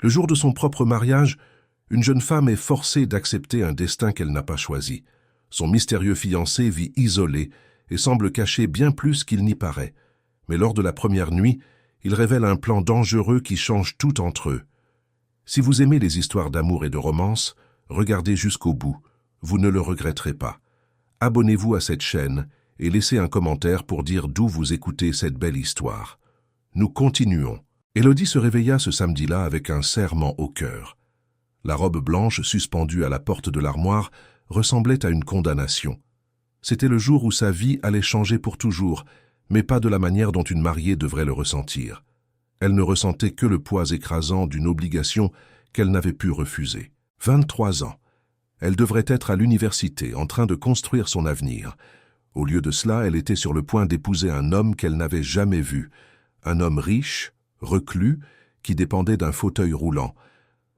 Le jour de son propre mariage, une jeune femme est forcée d'accepter un destin qu'elle n'a pas choisi. Son mystérieux fiancé vit isolé et semble cacher bien plus qu'il n'y paraît. Mais lors de la première nuit, il révèle un plan dangereux qui change tout entre eux. Si vous aimez les histoires d'amour et de romance, regardez jusqu'au bout, vous ne le regretterez pas. Abonnez-vous à cette chaîne et laissez un commentaire pour dire d'où vous écoutez cette belle histoire. Nous continuons. Élodie se réveilla ce samedi-là avec un serrement au cœur. La robe blanche suspendue à la porte de l'armoire ressemblait à une condamnation. C'était le jour où sa vie allait changer pour toujours, mais pas de la manière dont une mariée devrait le ressentir. Elle ne ressentait que le poids écrasant d'une obligation qu'elle n'avait pu refuser. 23 ans. Elle devrait être à l'université, en train de construire son avenir. Au lieu de cela, elle était sur le point d'épouser un homme qu'elle n'avait jamais vu. Un homme riche, reclus, qui dépendait d'un fauteuil roulant.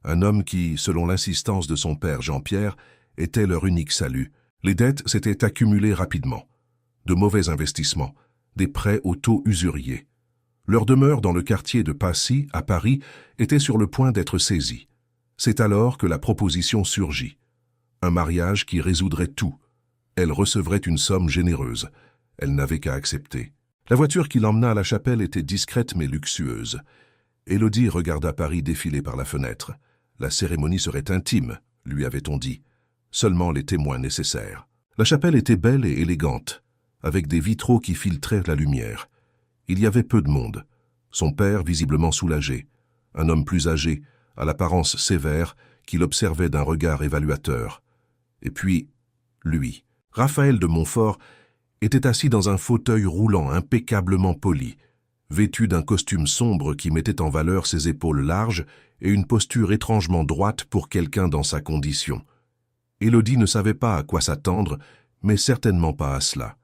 Un homme qui, selon l'insistance de son père Jean-Pierre, était leur unique salut. Les dettes s'étaient accumulées rapidement. De mauvais investissements, des prêts au taux usurier. Leur demeure dans le quartier de Passy, à Paris, était sur le point d'être saisie. C'est alors que la proposition surgit. Un mariage qui résoudrait tout. Elle recevrait une somme généreuse. Elle n'avait qu'à accepter. La voiture qui l'emmena à la chapelle était discrète mais luxueuse. Élodie regarda Paris défiler par la fenêtre. La cérémonie serait intime, lui avait-on dit. Seulement les témoins nécessaires. La chapelle était belle et élégante, avec des vitraux qui filtraient la lumière. Il y avait peu de monde. Son père visiblement soulagé. Un homme plus âgé, à l'apparence sévère, qui l'observait d'un regard évaluateur. Et puis, lui. Raphaël de Montfort était assis dans un fauteuil roulant impeccablement poli, vêtu d'un costume sombre qui mettait en valeur ses épaules larges et une posture étrangement droite pour quelqu'un dans sa condition. Élodie ne savait pas à quoi s'attendre, mais certainement pas à cela.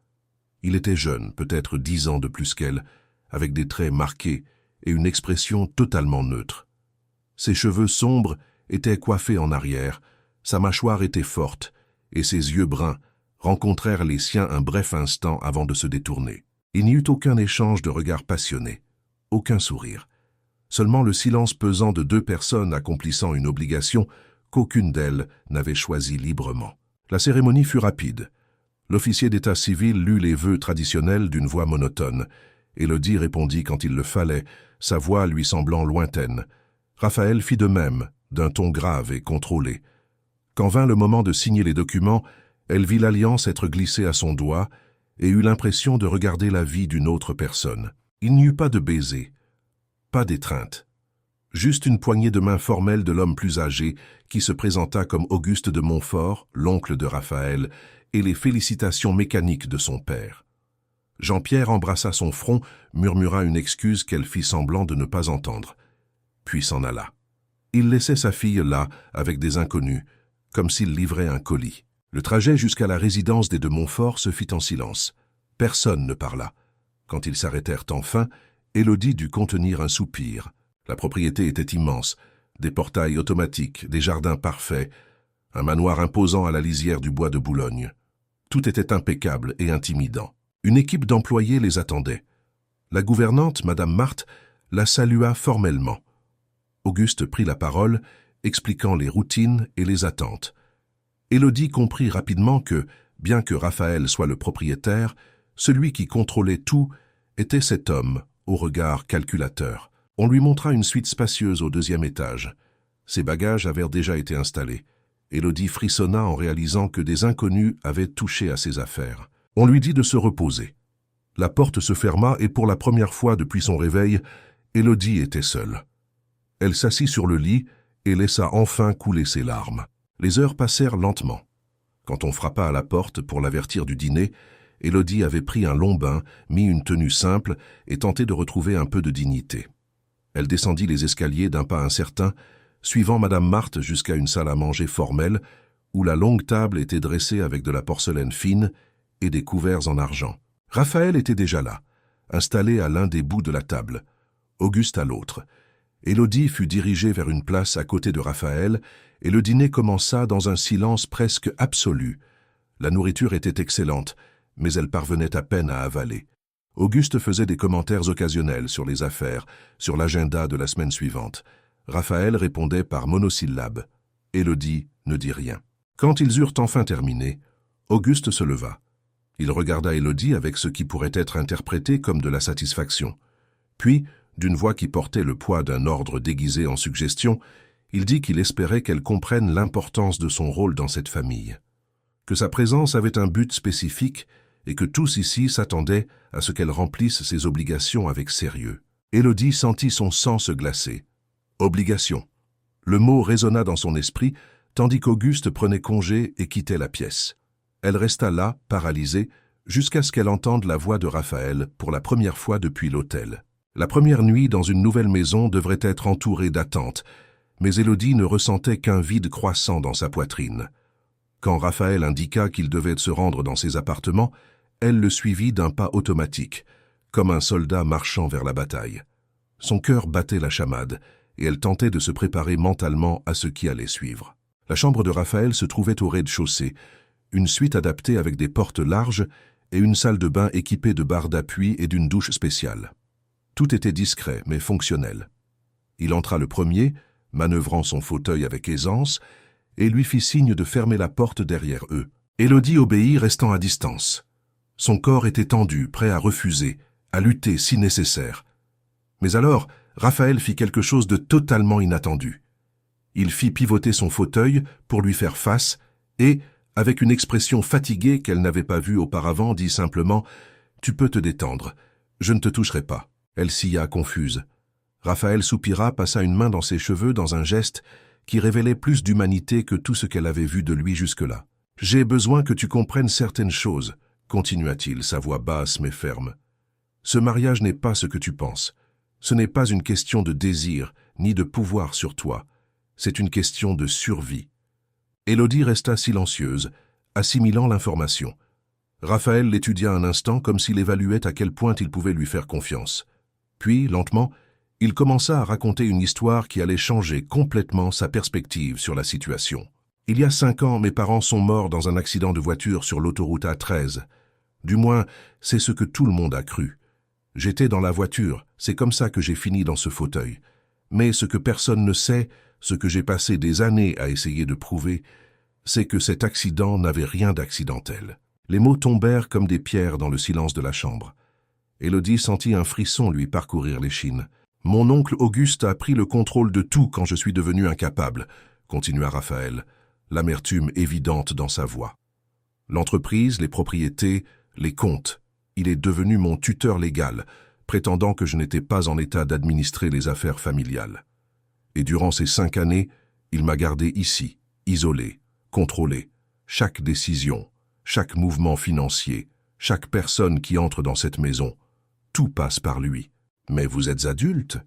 Il était jeune, peut-être 10 ans de plus qu'elle, avec des traits marqués et une expression totalement neutre. Ses cheveux sombres étaient coiffés en arrière, sa mâchoire était forte, et ses yeux bruns rencontrèrent les siens un bref instant avant de se détourner. Il n'y eut aucun échange de regards passionnés, aucun sourire. Seulement le silence pesant de 2 personnes accomplissant une obligation qu'aucune d'elles n'avait choisie librement. La cérémonie fut rapide. L'officier d'état civil lut les vœux traditionnels d'une voix monotone. Élodie répondit quand il le fallait, sa voix lui semblant lointaine. Raphaël fit de même, d'un ton grave et contrôlé. Quand vint le moment de signer les documents, elle vit l'alliance être glissée à son doigt et eut l'impression de regarder la vie d'une autre personne. Il n'y eut pas de baiser, pas d'étreinte. Juste une poignée de main formelle de l'homme plus âgé qui se présenta comme Auguste de Montfort, l'oncle de Raphaël, et les félicitations mécaniques de son père. Jean-Pierre embrassa son front, murmura une excuse qu'elle fit semblant de ne pas entendre, puis s'en alla. Il laissait sa fille là, avec des inconnus, comme s'il livrait un colis. Le trajet jusqu'à la résidence des de Montfort se fit en silence. Personne ne parla. Quand ils s'arrêtèrent enfin, Élodie dut contenir un soupir. La propriété était immense, des portails automatiques, des jardins parfaits, un manoir imposant à la lisière du bois de Boulogne. Tout était impeccable et intimidant. Une équipe d'employés les attendait. La gouvernante, Madame Marthe, la salua formellement. Auguste prit la parole, expliquant les routines et les attentes. Élodie comprit rapidement que, bien que Raphaël soit le propriétaire, celui qui contrôlait tout était cet homme, au regard calculateur. On lui montra une suite spacieuse au 2e étage. Ses bagages avaient déjà été installés. Élodie frissonna en réalisant que des inconnus avaient touché à ses affaires. On lui dit de se reposer. La porte se ferma et pour la première fois depuis son réveil, Élodie était seule. Elle s'assit sur le lit et laissa enfin couler ses larmes. Les heures passèrent lentement. Quand on frappa à la porte pour l'avertir du dîner, Élodie avait pris un long bain, mis une tenue simple et tenté de retrouver un peu de dignité. Elle descendit les escaliers d'un pas incertain, suivant Madame Marthe jusqu'à une salle à manger formelle, où la longue table était dressée avec de la porcelaine fine et des couverts en argent. Raphaël était déjà là, installé à l'un des bouts de la table, Auguste à l'autre. Élodie fut dirigée vers une place à côté de Raphaël, et le dîner commença dans un silence presque absolu. La nourriture était excellente, mais elle parvenait à peine à avaler. Auguste faisait des commentaires occasionnels sur les affaires, sur l'agenda de la semaine suivante. Raphaël répondait par monosyllabes. Élodie ne dit rien. Quand ils eurent enfin terminé, Auguste se leva. Il regarda Élodie avec ce qui pourrait être interprété comme de la satisfaction. Puis, d'une voix qui portait le poids d'un ordre déguisé en suggestion, il dit qu'il espérait qu'elle comprenne l'importance de son rôle dans cette famille, que sa présence avait un but spécifique et que tous ici s'attendaient à ce qu'elle remplisse ses obligations avec sérieux. Élodie sentit son sang se glacer. Obligation. Le mot résonna dans son esprit, tandis qu'Auguste prenait congé et quittait la pièce. Elle resta là, paralysée, jusqu'à ce qu'elle entende la voix de Raphaël pour la première fois depuis l'hôtel. La première nuit dans une nouvelle maison devrait être entourée d'attentes, mais Élodie ne ressentait qu'un vide croissant dans sa poitrine. Quand Raphaël indiqua qu'il devait se rendre dans ses appartements, elle le suivit d'un pas automatique, comme un soldat marchant vers la bataille. Son cœur battait la chamade, et elle tentait de se préparer mentalement à ce qui allait suivre. La chambre de Raphaël se trouvait au rez-de-chaussée, une suite adaptée avec des portes larges et une salle de bain équipée de barres d'appui et d'une douche spéciale. Tout était discret mais fonctionnel. Il entra le premier, manœuvrant son fauteuil avec aisance, et lui fit signe de fermer la porte derrière eux. Élodie obéit, restant à distance. Son corps était tendu, prêt à refuser, à lutter si nécessaire. Mais alors, Raphaël fit quelque chose de totalement inattendu. Il fit pivoter son fauteuil pour lui faire face et, avec une expression fatiguée qu'elle n'avait pas vue auparavant, dit simplement « Tu peux te détendre, je ne te toucherai pas ». Elle silla confuse. Raphaël soupira, passa une main dans ses cheveux dans un geste qui révélait plus d'humanité que tout ce qu'elle avait vu de lui jusque-là. « J'ai besoin que tu comprennes certaines choses », continua-t-il, sa voix basse mais ferme. « Ce mariage n'est pas ce que tu penses. Ce n'est pas une question de désir, ni de pouvoir sur toi. C'est une question de survie. » Élodie resta silencieuse, assimilant l'information. Raphaël l'étudia un instant comme s'il évaluait à quel point il pouvait lui faire confiance. Puis, lentement, il commença à raconter une histoire qui allait changer complètement sa perspective sur la situation. « Il y a 5 ans, mes parents sont morts dans un accident de voiture sur l'autoroute A13. Du moins, c'est ce que tout le monde a cru. J'étais dans la voiture, c'est comme ça que j'ai fini dans ce fauteuil. Mais ce que personne ne sait, ce que j'ai passé des années à essayer de prouver, c'est que cet accident n'avait rien d'accidentel. » Les mots tombèrent comme des pierres dans le silence de la chambre. Élodie sentit un frisson lui parcourir l'échine. « Mon oncle Auguste a pris le contrôle de tout quand je suis devenu incapable, » continua Raphaël, l'amertume évidente dans sa voix. « L'entreprise, les propriétés, les comptes. Il est devenu mon tuteur légal, prétendant que je n'étais pas en état d'administrer les affaires familiales. Et durant ces 5 années, il m'a gardé ici, isolé, contrôlé. Chaque décision, chaque mouvement financier, chaque personne qui entre dans cette maison, tout passe par lui. Mais vous êtes adulte, »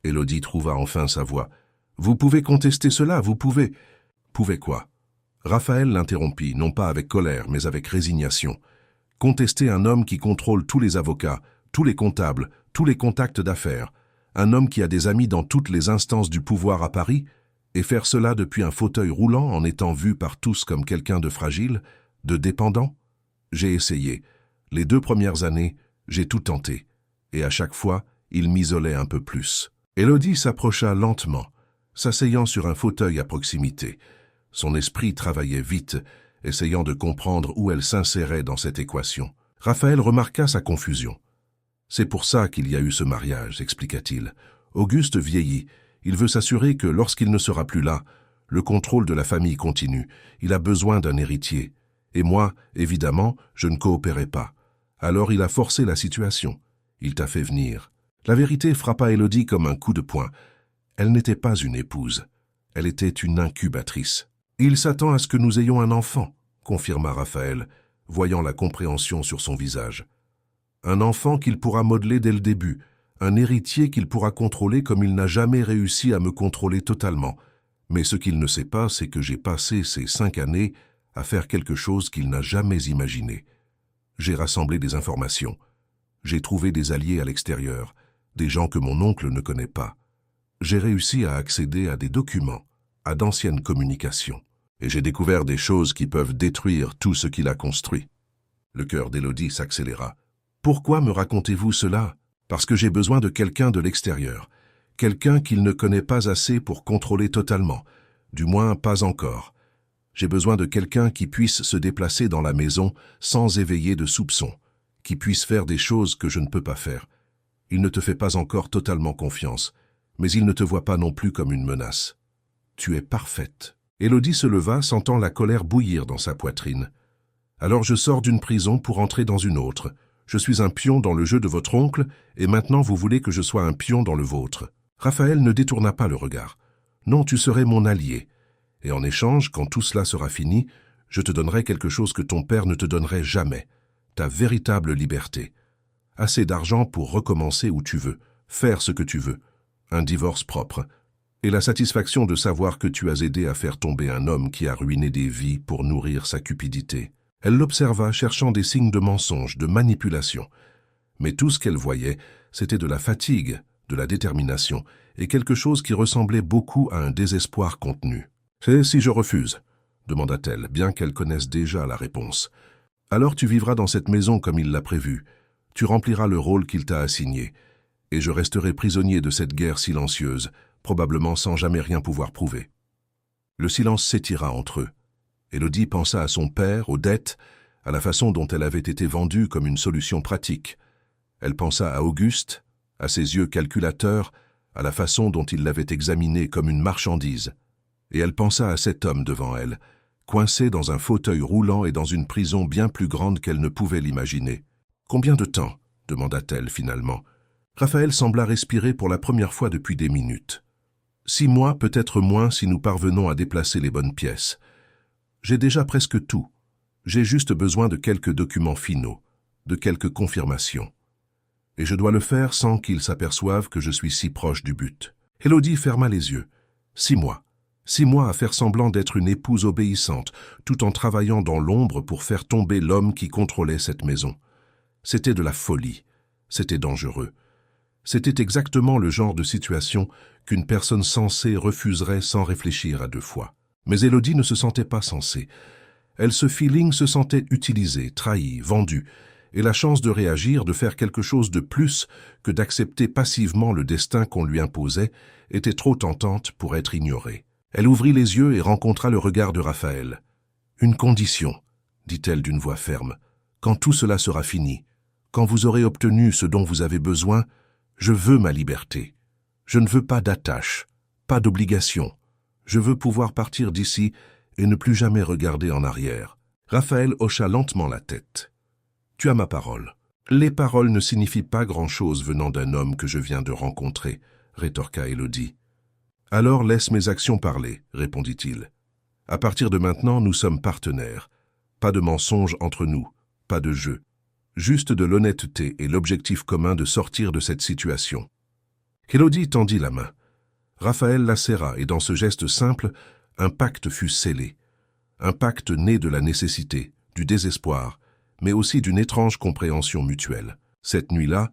Élodie trouva enfin sa voix. « Vous pouvez contester cela, vous pouvez... » « Pouvez quoi ?» Raphaël l'interrompit, non pas avec colère, mais avec résignation. « Contester un homme qui contrôle tous les avocats, tous les comptables, tous les contacts d'affaires, un homme qui a des amis dans toutes les instances du pouvoir à Paris, et faire cela depuis un fauteuil roulant en étant vu par tous comme quelqu'un de fragile, de dépendant? J'ai essayé. Les 2 premières années, j'ai tout tenté. Et à chaque fois, il m'isolait un peu plus. » Élodie s'approcha lentement, s'asseyant sur un fauteuil à proximité. Son esprit travaillait vite, essayant de comprendre où elle s'insérait dans cette équation. Raphaël remarqua sa confusion. « C'est pour ça qu'il y a eu ce mariage, » expliqua-t-il. « Auguste vieillit. Il veut s'assurer que lorsqu'il ne sera plus là, le contrôle de la famille continue. Il a besoin d'un héritier. Et moi, évidemment, je ne coopérais pas. Alors il a forcé la situation. Il t'a fait venir. » La vérité frappa Élodie comme un coup de poing. Elle n'était pas une épouse. Elle était une incubatrice. « Il s'attend à ce que nous ayons un enfant, » confirma Raphaël, voyant la compréhension sur son visage. « Un enfant qu'il pourra modeler dès le début, un héritier qu'il pourra contrôler comme il n'a jamais réussi à me contrôler totalement. Mais ce qu'il ne sait pas, c'est que j'ai passé ces 5 années à faire quelque chose qu'il n'a jamais imaginé. J'ai rassemblé des informations. J'ai trouvé des alliés à l'extérieur, des gens que mon oncle ne connaît pas. J'ai réussi à accéder à des documents, à d'anciennes communications. Et j'ai découvert des choses qui peuvent détruire tout ce qu'il a construit. » Le cœur d'Élodie s'accéléra. « Pourquoi me racontez-vous cela ? Parce que j'ai besoin de quelqu'un de l'extérieur, Quelqu'un qu'il ne connaît pas assez pour contrôler totalement, du moins pas encore. J'ai besoin de quelqu'un qui puisse se déplacer dans la maison sans éveiller de soupçons, qui puisse faire des choses que je ne peux pas faire. Il ne te fait pas encore totalement confiance, mais il ne te voit pas non plus comme une menace. Tu es parfaite. Élodie se leva, sentant la colère bouillir dans sa poitrine. Alors je sors d'une prison pour entrer dans une autre. Je suis un pion dans le jeu de votre oncle, et maintenant vous voulez que je sois un pion dans le vôtre. Raphaël ne détourna pas le regard. Non, tu serais mon allié. Et en échange, quand tout cela sera fini, je te donnerai quelque chose que ton père ne te donnerait jamais. Ta véritable liberté. Assez d'argent pour recommencer où tu veux, faire ce que tu veux. Un divorce propre. Et la satisfaction de savoir que tu as aidé à faire tomber un homme qui a ruiné des vies pour nourrir sa cupidité. Elle l'observa, cherchant des signes de mensonge, de manipulation. Mais tout ce qu'elle voyait, c'était de la fatigue, de la détermination, et quelque chose qui ressemblait beaucoup à un désespoir contenu. « C'est si je refuse ?» demanda-t-elle, bien qu'elle connaisse déjà la réponse. « Alors tu vivras dans cette maison comme il l'a prévu. Tu rempliras le rôle qu'il t'a assigné. Et je resterai prisonnier de cette guerre silencieuse, probablement sans jamais rien pouvoir prouver. » Le silence s'étira entre eux. Élodie pensa à son père, aux dettes, à la façon dont elle avait été vendue comme une solution pratique. Elle pensa à Auguste, à ses yeux calculateurs, à la façon dont il l'avait examinée comme une marchandise. Et elle pensa à cet homme devant elle, coincé dans un fauteuil roulant et dans une prison bien plus grande qu'elle ne pouvait l'imaginer. « Combien de temps ?» demanda-t-elle finalement. Raphaël sembla respirer pour la première fois depuis des minutes. « 6 mois, peut-être moins si nous parvenons à déplacer les bonnes pièces. J'ai déjà presque tout. J'ai juste besoin de quelques documents finaux, de quelques confirmations. Et je dois le faire sans qu'il s'aperçoive que je suis si proche du but. » Élodie ferma les yeux. 6 mois. 6 mois à faire semblant d'être une épouse obéissante, tout en travaillant dans l'ombre pour faire tomber l'homme qui contrôlait cette maison. C'était de la folie. C'était dangereux. C'était exactement le genre de situation qu'une personne sensée refuserait sans réfléchir à 2 fois. Mais Élodie ne se sentait pas sensée. Elle se sentait utilisée, trahie, vendue, et la chance de réagir, de faire quelque chose de plus que d'accepter passivement le destin qu'on lui imposait, était trop tentante pour être ignorée. Elle ouvrit les yeux et rencontra le regard de Raphaël. « Une condition, dit-elle d'une voix ferme. Quand tout cela sera fini, quand vous aurez obtenu ce dont vous avez besoin, je veux ma liberté. Je ne veux pas d'attache, pas d'obligation. Je veux pouvoir partir d'ici et ne plus jamais regarder en arrière. » Raphaël hocha lentement la tête. « Tu as ma parole. »« Les paroles ne signifient pas grand-chose venant d'un homme que je viens de rencontrer, » rétorqua Élodie. « Alors laisse mes actions parler, » répondit-il. « À partir de maintenant, nous sommes partenaires. Pas de mensonges entre nous, pas de jeu. Juste de l'honnêteté et l'objectif commun de sortir de cette situation. » Élodie tendit la main. Raphaël la serra et dans ce geste simple, un pacte fut scellé. Un pacte né de la nécessité, du désespoir, mais aussi d'une étrange compréhension mutuelle. Cette nuit-là,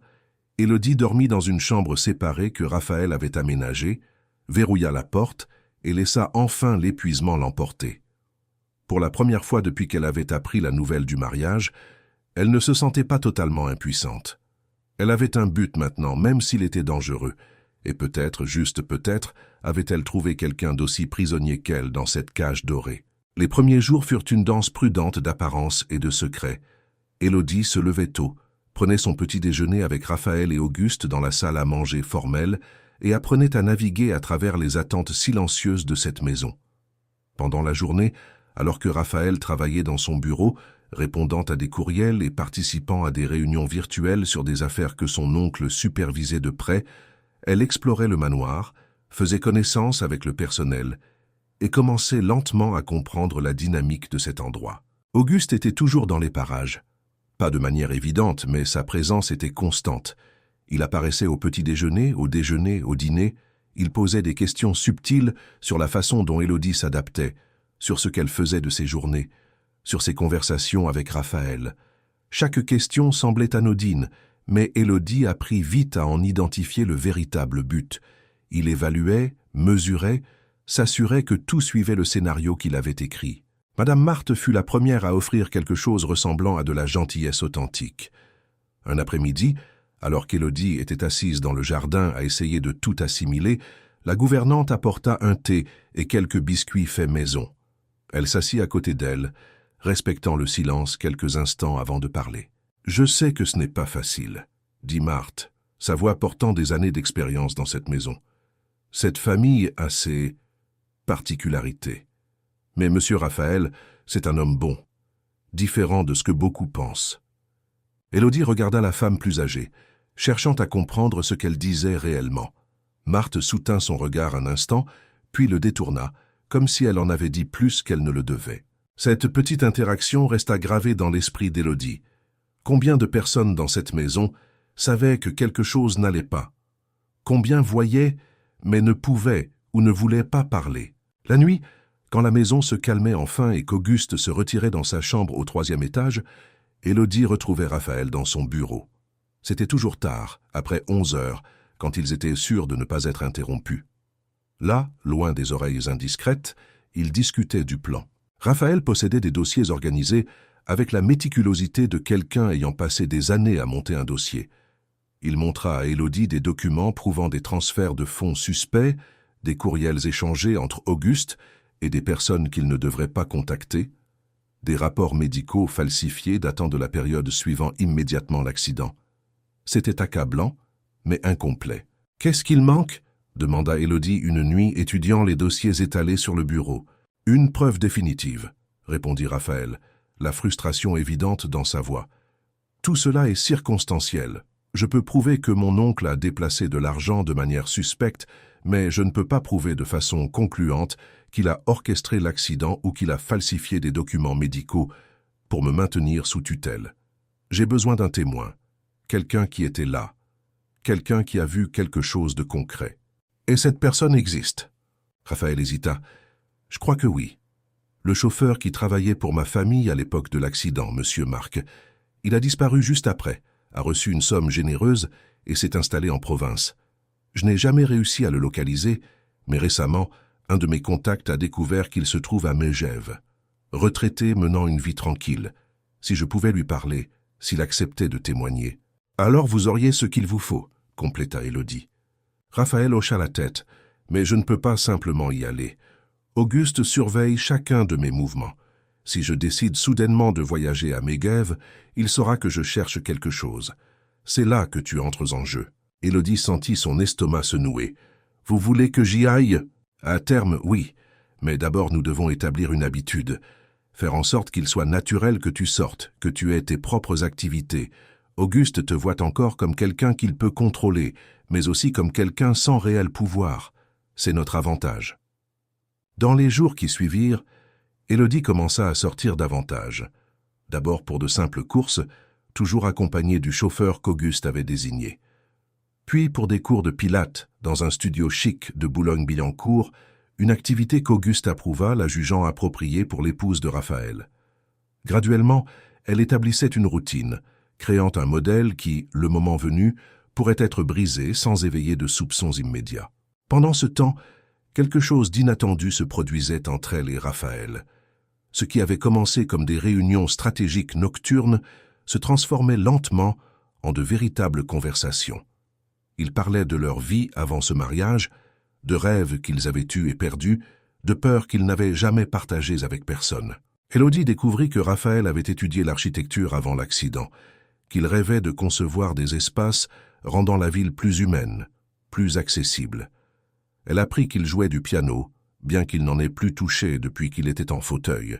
Élodie dormit dans une chambre séparée que Raphaël avait aménagée, verrouilla la porte et laissa enfin l'épuisement l'emporter. Pour la première fois depuis qu'elle avait appris la nouvelle du mariage, elle ne se sentait pas totalement impuissante. Elle avait un but maintenant, même s'il était dangereux, et peut-être, juste peut-être, avait-elle trouvé quelqu'un d'aussi prisonnier qu'elle dans cette cage dorée. Les premiers jours furent une danse prudente d'apparence et de secret. Élodie se levait tôt, prenait son petit déjeuner avec Raphaël et Auguste dans la salle à manger formelle et apprenait à naviguer à travers les attentes silencieuses de cette maison. Pendant la journée, alors que Raphaël travaillait dans son bureau, répondant à des courriels et participant à des réunions virtuelles sur des affaires que son oncle supervisait de près, elle explorait le manoir, faisait connaissance avec le personnel et commençait lentement à comprendre la dynamique de cet endroit. Auguste était toujours dans les parages. Pas de manière évidente, mais sa présence était constante. Il apparaissait au petit déjeuner, au dîner. Il posait des questions subtiles sur la façon dont Élodie s'adaptait, sur ce qu'elle faisait de ses journées, sur ses conversations avec Raphaël. Chaque question semblait anodine, mais Élodie apprit vite à en identifier le véritable but. Il évaluait, mesurait, s'assurait que tout suivait le scénario qu'il avait écrit. Madame Marthe fut la première à offrir quelque chose ressemblant à de la gentillesse authentique. Un après-midi, Alors qu'Élodie était assise dans le jardin à essayer de tout assimiler, la gouvernante apporta un thé et quelques biscuits faits maison. Elle s'assit à côté d'elle, respectant le silence quelques instants avant de parler. « Je sais que ce n'est pas facile, » dit Marthe, sa voix portant des années d'expérience dans cette maison. « Cette famille a ses particularités. Mais M. Raphaël, c'est un homme bon, différent de ce que beaucoup pensent. » Élodie regarda la femme plus âgée, cherchant à comprendre ce qu'elle disait réellement. Marthe soutint son regard un instant, puis le détourna, comme si elle en avait dit plus qu'elle ne le devait. Cette petite interaction resta gravée dans l'esprit d'Élodie. Combien de personnes dans cette maison savaient que quelque chose n'allait pas? Combien voyaient, mais ne pouvaient ou ne voulaient pas parler? La nuit, quand la maison se calmait enfin et qu'Auguste se retirait dans sa chambre au 3e étage, Élodie retrouvait Raphaël dans son bureau. C'était toujours tard, après 11 heures, quand ils étaient sûrs de ne pas être interrompus. Là, loin des oreilles indiscrètes, ils discutaient du plan. Raphaël possédait des dossiers organisés avec la méticulosité de quelqu'un ayant passé des années à monter un dossier. Il montra à Élodie des documents prouvant des transferts de fonds suspects, des courriels échangés entre Auguste et des personnes qu'il ne devrait pas contacter, des rapports médicaux falsifiés datant de la période suivant immédiatement l'accident. C'était accablant, mais incomplet. « Qu'est-ce qu'il manque ?» demanda Élodie une nuit, étudiant les dossiers étalés sur le bureau. « Une preuve définitive, » répondit Raphaël, la frustration évidente dans sa voix. « Tout cela est circonstanciel. Je peux prouver que mon oncle a déplacé de l'argent de manière suspecte, mais je ne peux pas prouver de façon concluante qu'il a orchestré l'accident ou qu'il a falsifié des documents médicaux pour me maintenir sous tutelle. J'ai besoin d'un témoin, quelqu'un qui était là, quelqu'un qui a vu quelque chose de concret. Et cette personne existe. » Raphaël hésita. « Je crois que oui. Le chauffeur qui travaillait pour ma famille à l'époque de l'accident, Monsieur Marc. Il a disparu juste après, a reçu une somme généreuse et s'est installé en province. Je n'ai jamais réussi à le localiser, mais récemment, un de mes contacts a découvert qu'il se trouve à Megève, retraité menant une vie tranquille. Si je pouvais lui parler, s'il acceptait de témoigner. « Alors vous auriez ce qu'il vous faut, » compléta Élodie. Raphaël hocha la tête, mais je ne peux pas simplement y aller. Auguste surveille chacun de mes mouvements. Si je décide soudainement de voyager à Megève, il saura que je cherche quelque chose. C'est là que tu entres en jeu. Élodie sentit son estomac se nouer. « Vous voulez que j'y aille ?»« À terme, oui. Mais d'abord nous devons établir une habitude. Faire en sorte qu'il soit naturel que tu sortes, que tu aies tes propres activités. Auguste te voit encore comme quelqu'un qu'il peut contrôler, mais aussi comme quelqu'un sans réel pouvoir. C'est notre avantage. » Dans les jours qui suivirent, Élodie commença à sortir davantage. D'abord pour de simples courses, toujours accompagnée du chauffeur qu'Auguste avait désigné. Puis pour des cours de pilates dans un studio chic de Boulogne-Billancourt, une activité qu'Auguste approuva, la jugeant appropriée pour l'épouse de Raphaël. Graduellement, elle établissait une routine, créant un modèle qui, le moment venu, pourrait être brisé sans éveiller de soupçons immédiats. Pendant ce temps, quelque chose d'inattendu se produisait entre elle et Raphaël. Ce qui avait commencé comme des réunions stratégiques nocturnes se transformait lentement en de véritables conversations. Ils parlaient de leur vie avant ce mariage, de rêves qu'ils avaient eus et perdus, de peurs qu'ils n'avaient jamais partagées avec personne. Élodie découvrit que Raphaël avait étudié l'architecture avant l'accident, qu'il rêvait de concevoir des espaces rendant la ville plus humaine, plus accessible. Elle apprit qu'il jouait du piano, bien qu'il n'en ait plus touché depuis qu'il était en fauteuil.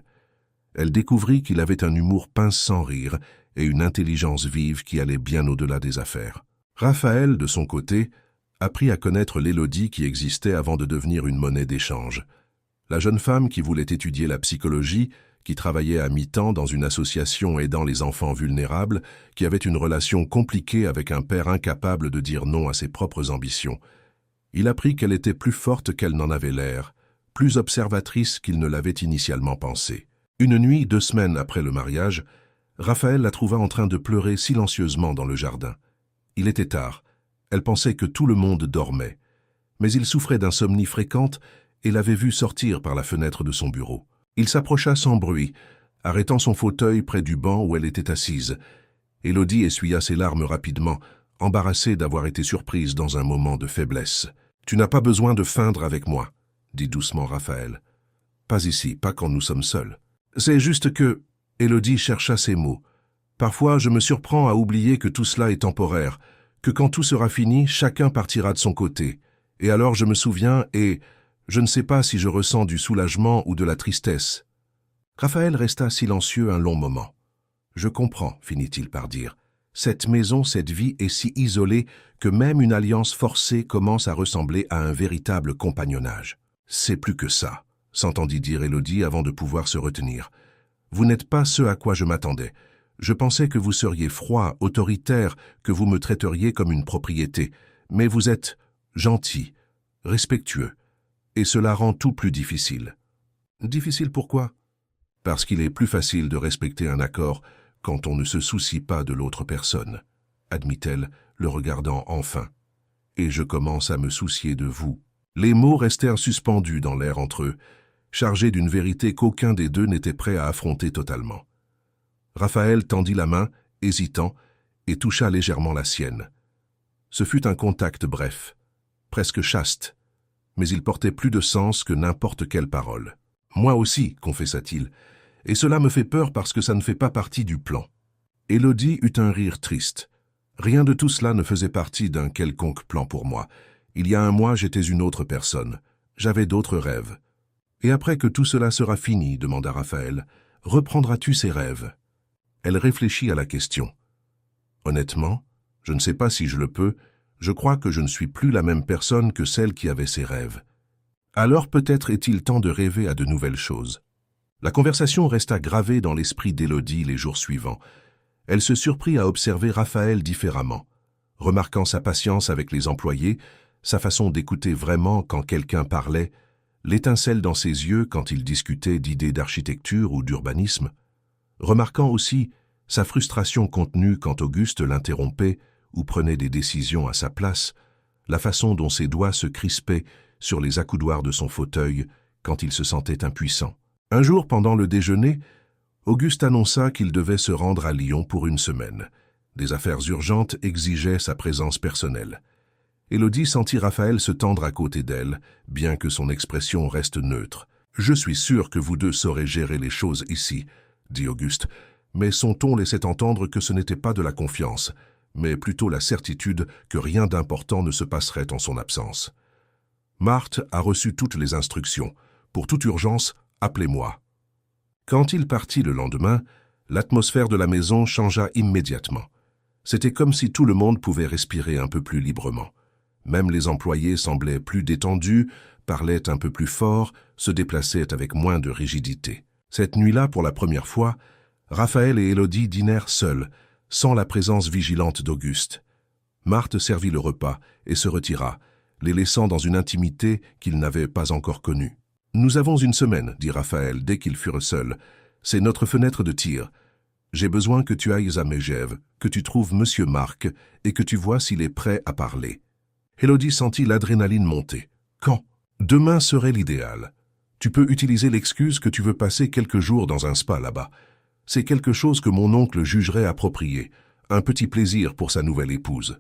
Elle découvrit qu'il avait un humour pince sans rire et une intelligence vive qui allait bien au-delà des affaires. Raphaël, de son côté, apprit à connaître l'Élodie qui existait avant de devenir une monnaie d'échange. La jeune femme qui voulait étudier la psychologie, qui travaillait à mi-temps dans une association aidant les enfants vulnérables, qui avait une relation compliquée avec un père incapable de dire non à ses propres ambitions. Il apprit qu'elle était plus forte qu'elle n'en avait l'air, plus observatrice qu'il ne l'avait initialement pensé. Une nuit, 2 semaines après le mariage, Raphaël la trouva en train de pleurer silencieusement dans le jardin. Il était tard. Elle pensait que tout le monde dormait. Mais il souffrait d'insomnie fréquente et l'avait vue sortir par la fenêtre de son bureau. Il s'approcha sans bruit, arrêtant son fauteuil près du banc où elle était assise. Élodie essuya ses larmes rapidement, embarrassée d'avoir été surprise dans un moment de faiblesse. « Tu n'as pas besoin de feindre avec moi, » dit doucement Raphaël. « Pas ici, pas quand nous sommes seuls. C'est juste que... » Élodie chercha ses mots. « Parfois, je me surprends à oublier que tout cela est temporaire, que quand tout sera fini, chacun partira de son côté. Et alors je me souviens et... je ne sais pas si je ressens du soulagement ou de la tristesse. » Raphaël resta silencieux un long moment. « Je comprends, finit-il par dire. Cette maison, cette vie est si isolée que même une alliance forcée commence à ressembler à un véritable compagnonnage. C'est plus que ça, s'entendit dire Élodie avant de pouvoir se retenir. Vous n'êtes pas ce à quoi je m'attendais. Je pensais que vous seriez froid, autoritaire, que vous me traiteriez comme une propriété. Mais vous êtes gentil, respectueux. Et cela rend tout plus difficile. Difficile pourquoi? Parce qu'il est plus facile de respecter un accord quand on ne se soucie pas de l'autre personne, admit-elle, le regardant enfin. Et je commence à me soucier de vous. Les mots restèrent suspendus dans l'air entre eux, chargés d'une vérité qu'aucun des deux n'était prêt à affronter totalement. Raphaël tendit la main, hésitant, et toucha légèrement la sienne. Ce fut un contact bref, presque chaste, mais il portait plus de sens que n'importe quelle parole. « Moi aussi, confessa-t-il, et cela me fait peur parce que ça ne fait pas partie du plan. » Élodie eut un rire triste. Rien de tout cela ne faisait partie d'un quelconque plan pour moi. Il y a un mois, j'étais une autre personne. J'avais d'autres rêves. « Et après que tout cela sera fini, demanda Raphaël, reprendras-tu ces rêves ?» Elle réfléchit à la question. « Honnêtement, je ne sais pas si je le peux. Je crois que je ne suis plus la même personne que celle qui avait ses rêves. Alors peut-être est-il temps de rêver à de nouvelles choses. » La conversation resta gravée dans l'esprit d'Élodie les jours suivants. Elle se surprit à observer Raphaël différemment, remarquant sa patience avec les employés, sa façon d'écouter vraiment quand quelqu'un parlait, l'étincelle dans ses yeux quand il discutait d'idées d'architecture ou d'urbanisme, remarquant aussi sa frustration contenue quand Auguste l'interrompait ou prenait des décisions à sa place, la façon dont ses doigts se crispaient sur les accoudoirs de son fauteuil quand il se sentait impuissant. Un jour, pendant le déjeuner, Auguste annonça qu'il devait se rendre à Lyon pour une semaine. Des affaires urgentes exigeaient sa présence personnelle. Élodie sentit Raphaël se tendre à côté d'elle, bien que son expression reste neutre. « Je suis sûr que vous deux saurez gérer les choses ici, » dit Auguste, mais son ton laissait entendre que ce n'était pas de la confiance, mais plutôt la certitude que rien d'important ne se passerait en son absence. Marthe a reçu toutes les instructions. Pour toute urgence, appelez-moi. Quand il partit le lendemain, l'atmosphère de la maison changea immédiatement. C'était comme si tout le monde pouvait respirer un peu plus librement. Même les employés semblaient plus détendus, parlaient un peu plus fort, se déplaçaient avec moins de rigidité. Cette nuit-là, pour la première fois, Raphaël et Élodie dînèrent seuls, sans la présence vigilante d'Auguste. Marthe servit le repas et se retira, les laissant dans une intimité qu'ils n'avaient pas encore connue. « Nous avons une semaine, » dit Raphaël dès qu'ils furent seuls. « C'est notre fenêtre de tir. J'ai besoin que tu ailles à Megève, que tu trouves Monsieur Marc et que tu vois s'il est prêt à parler. » Élodie sentit l'adrénaline monter. « Quand ? Demain serait l'idéal. Tu peux utiliser l'excuse que tu veux passer quelques jours dans un spa là-bas. C'est quelque chose que mon oncle jugerait approprié, un petit plaisir pour sa nouvelle épouse.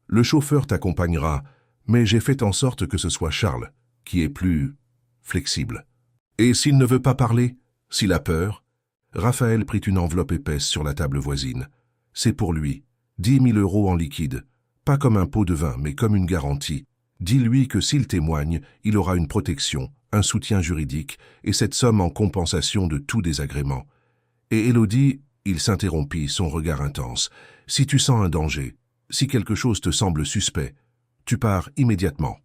Le chauffeur t'accompagnera, mais j'ai fait en sorte que ce soit Charles, qui est plus flexible. Et s'il ne veut pas parler, s'il a peur ?» Raphaël prit une enveloppe épaisse sur la table voisine. « C'est pour lui, 10 000 € en liquide, pas comme un pot de vin, mais comme une garantie. Dis-lui que s'il témoigne, il aura une protection, un soutien juridique, et cette somme en compensation de tout désagrément. » Et Élodie, il s'interrompit, son regard intense. « Si tu sens un danger, si quelque chose te semble suspect, tu pars immédiatement.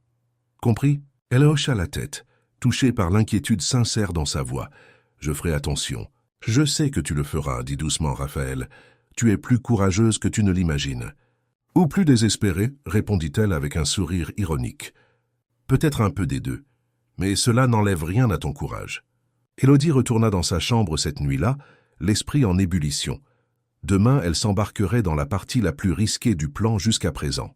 Compris ?» Elle hocha la tête, touchée par l'inquiétude sincère dans sa voix. « Je ferai attention. »« Je sais que tu le feras, » dit doucement Raphaël. « Tu es plus courageuse que tu ne l'imagines. »« Ou plus désespérée, » répondit-elle avec un sourire ironique. « Peut-être un peu des deux, mais cela n'enlève rien à ton courage. » Élodie retourna dans sa chambre cette nuit-là, l'esprit en ébullition. Demain, elle s'embarquerait dans la partie la plus risquée du plan jusqu'à présent.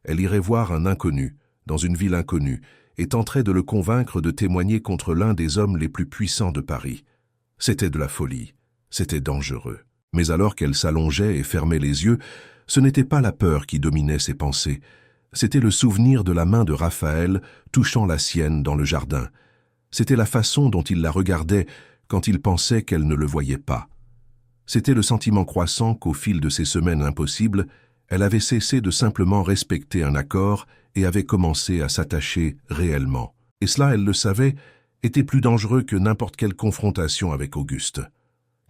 Elle irait voir un inconnu, dans une ville inconnue, et tenterait de le convaincre de témoigner contre l'un des hommes les plus puissants de Paris. C'était de la folie, c'était dangereux. Mais alors qu'elle s'allongeait et fermait les yeux, Ce n'était pas la peur qui dominait ses pensées, c'était le souvenir de la main de Raphaël touchant la sienne dans le jardin. C'était la façon dont il la regardait quand il pensait qu'elle ne le voyait pas. C'était le sentiment croissant qu'au fil de ces semaines impossibles, elle avait cessé de simplement respecter un accord et avait commencé à s'attacher réellement. Et cela, elle le savait, était plus dangereux que n'importe quelle confrontation avec Auguste.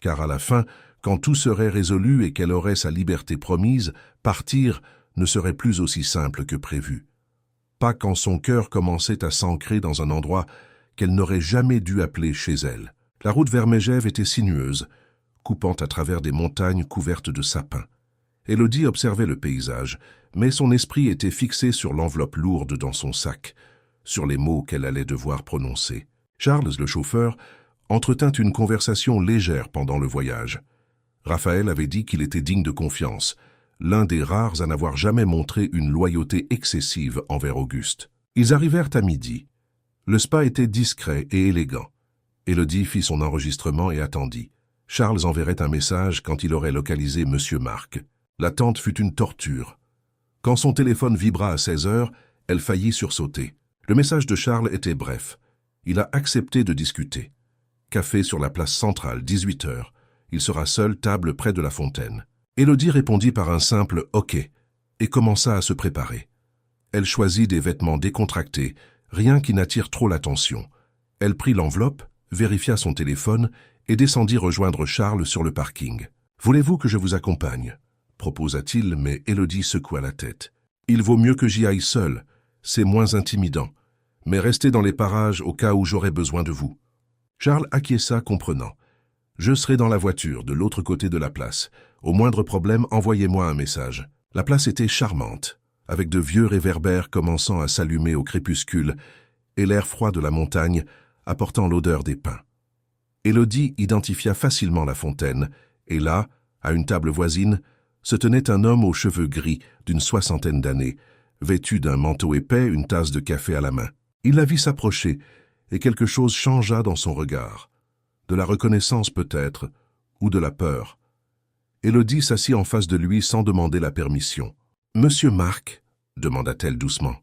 Car à la fin, quand tout serait résolu et qu'elle aurait sa liberté promise, partir ne serait plus aussi simple que prévu. Pas quand son cœur commençait à s'ancrer dans un endroit qu'elle n'aurait jamais dû appeler chez elle. La route vers Megève était sinueuse, coupant à travers des montagnes couvertes de sapins. Élodie observait le paysage, mais son esprit était fixé sur l'enveloppe lourde dans son sac, sur les mots qu'elle allait devoir prononcer. Charles, le chauffeur, entretint une conversation légère pendant le voyage. Raphaël avait dit qu'il était digne de confiance, l'un des rares à n'avoir jamais montré une loyauté excessive envers Auguste. Ils arrivèrent à midi. Le spa était discret et élégant. Élodie fit son enregistrement et attendit. Charles enverrait un message quand il aurait localisé M. Marc. L'attente fut une torture. Quand son téléphone vibra à 16 heures, elle faillit sursauter. Le message de Charles était bref. Il a accepté de discuter. Café sur la place centrale, 18 heures. Il sera seul, table près de la fontaine. Élodie répondit par un simple « OK » et commença à se préparer. Elle choisit des vêtements décontractés, rien qui n'attire trop l'attention. Elle prit l'enveloppe, vérifia son téléphone et descendit rejoindre Charles sur le parking. « Voulez-vous que je vous accompagne ?» proposa-t-il, mais Élodie secoua la tête. « Il vaut mieux que j'y aille seul, c'est moins intimidant. Mais restez dans les parages au cas où j'aurai besoin de vous. » Charles acquiesça, comprenant. « Je serai dans la voiture, de l'autre côté de la place. Au moindre problème, envoyez-moi un message. » La place était charmante, avec de vieux réverbères commençant à s'allumer au crépuscule et l'air froid de la montagne apportant l'odeur des pins. Élodie identifia facilement la fontaine, et là, à une table voisine, se tenait un homme aux cheveux gris d'une 60aine d'années, vêtu d'un manteau épais, une tasse de café à la main. Il la vit s'approcher, et quelque chose changea dans son regard. De la reconnaissance peut-être, ou de la peur. Élodie s'assit en face de lui sans demander la permission. « Monsieur Marc ?» demanda-t-elle doucement.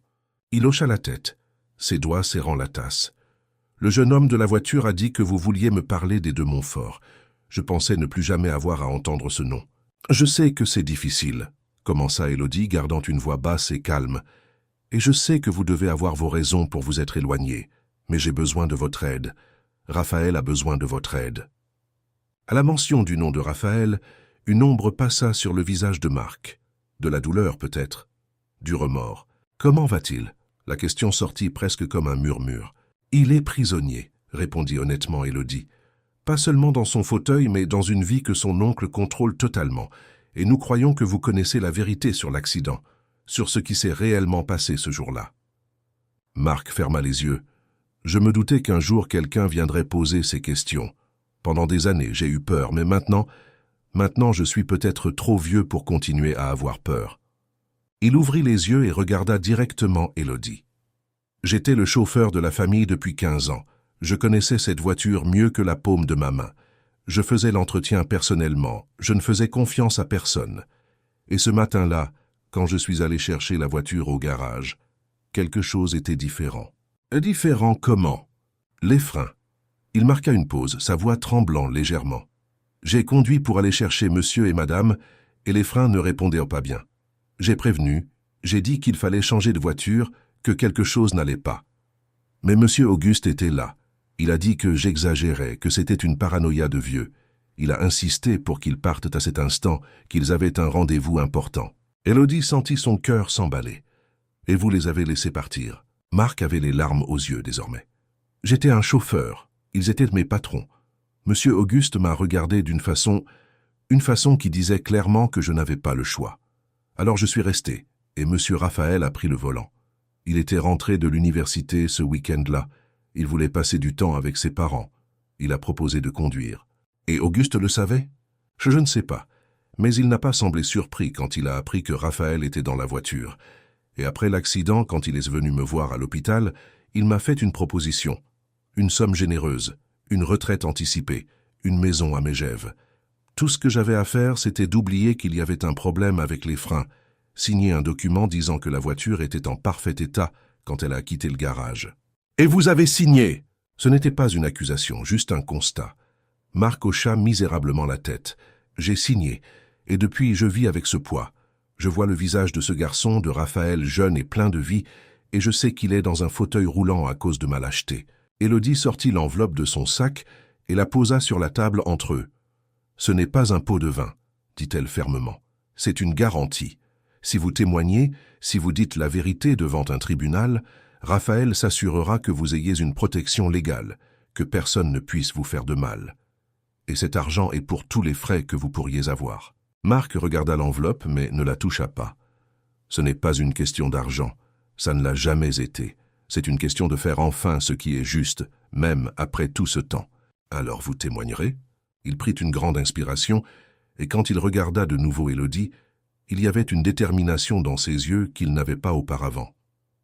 Il hocha la tête, ses doigts serrant la tasse. « Le jeune homme de la voiture a dit que vous vouliez me parler des de Montfort. Je pensais ne plus jamais avoir à entendre ce nom. »« Je sais que c'est difficile, » commença Élodie, gardant une voix basse et calme. « Et je sais que vous devez avoir vos raisons pour vous être éloigné, mais j'ai besoin de votre aide. Raphaël a besoin de votre aide. » À la mention du nom de Raphaël, une ombre passa sur le visage de Marc. De la douleur peut-être, du remords. « Comment va-t-il » La question sortit presque comme un murmure. « Il est prisonnier », répondit honnêtement Élodie. « Pas seulement dans son fauteuil, mais dans une vie que son oncle contrôle totalement. Et nous croyons que vous connaissez la vérité sur l'accident, sur ce qui s'est réellement passé ce jour-là. » Marc ferma les yeux. « Je me doutais qu'un jour quelqu'un viendrait poser ces questions. Pendant des années, j'ai eu peur, mais maintenant je suis peut-être trop vieux pour continuer à avoir peur. » Il ouvrit les yeux et regarda directement Élodie. « J'étais le chauffeur de la famille depuis 15 ans. Je connaissais cette voiture mieux que la paume de ma main. Je faisais l'entretien personnellement. Je ne faisais confiance à personne. Et ce matin-là, quand je suis allé chercher la voiture au garage, quelque chose était différent. » « Différent comment ?»« Les freins. » Il marqua une pause, sa voix tremblant légèrement. « J'ai conduit pour aller chercher monsieur et madame, et les freins ne répondaient pas bien. J'ai prévenu, j'ai dit qu'il fallait changer de voiture, que quelque chose n'allait pas. Mais monsieur Auguste était là. Il a dit que j'exagérais, que c'était une paranoïa de vieux. Il a insisté pour qu'ils partent à cet instant, qu'ils avaient un rendez-vous important. » Élodie sentit son cœur s'emballer. « Et vous les avez laissés partir ?» Marc avait les larmes aux yeux désormais. « J'étais un chauffeur. Ils étaient mes patrons. Monsieur Auguste m'a regardé d'une façon qui disait clairement que je n'avais pas le choix. Alors je suis resté, et monsieur Raphaël a pris le volant. Il était rentré de l'université ce week-end-là. Il voulait passer du temps avec ses parents. Il a proposé de conduire. Et Auguste le savait? Je ne sais pas. Mais il n'a pas semblé surpris quand il a appris que Raphaël était dans la voiture. Et après l'accident, quand il est venu me voir à l'hôpital, il m'a fait une proposition. Une somme généreuse, une retraite anticipée, une maison à Megève. Tout ce que j'avais à faire, c'était d'oublier qu'il y avait un problème avec les freins, signer un document disant que la voiture était en parfait état quand elle a quitté le garage. « Et vous avez signé !» Ce n'était pas une accusation, juste un constat. Marc hocha misérablement la tête. « J'ai signé, et depuis je vis avec ce poids. Je vois le visage de ce garçon, de Raphaël jeune et plein de vie, et je sais qu'il est dans un fauteuil roulant à cause de ma lâcheté. » Élodie sortit l'enveloppe de son sac et la posa sur la table entre eux. « Ce n'est pas un pot de vin, » dit-elle fermement. « C'est une garantie. Si vous témoignez, si vous dites la vérité devant un tribunal, Raphaël s'assurera que vous ayez une protection légale, que personne ne puisse vous faire de mal. Et cet argent est pour tous les frais que vous pourriez avoir. » Marc regarda l'enveloppe, mais ne la toucha pas. « Ce n'est pas une question d'argent. Ça ne l'a jamais été. C'est une question de faire enfin ce qui est juste, même après tout ce temps. Alors vous témoignerez ?» Il prit une grande inspiration, et quand il regarda de nouveau Élodie, il y avait une détermination dans ses yeux qu'il n'avait pas auparavant.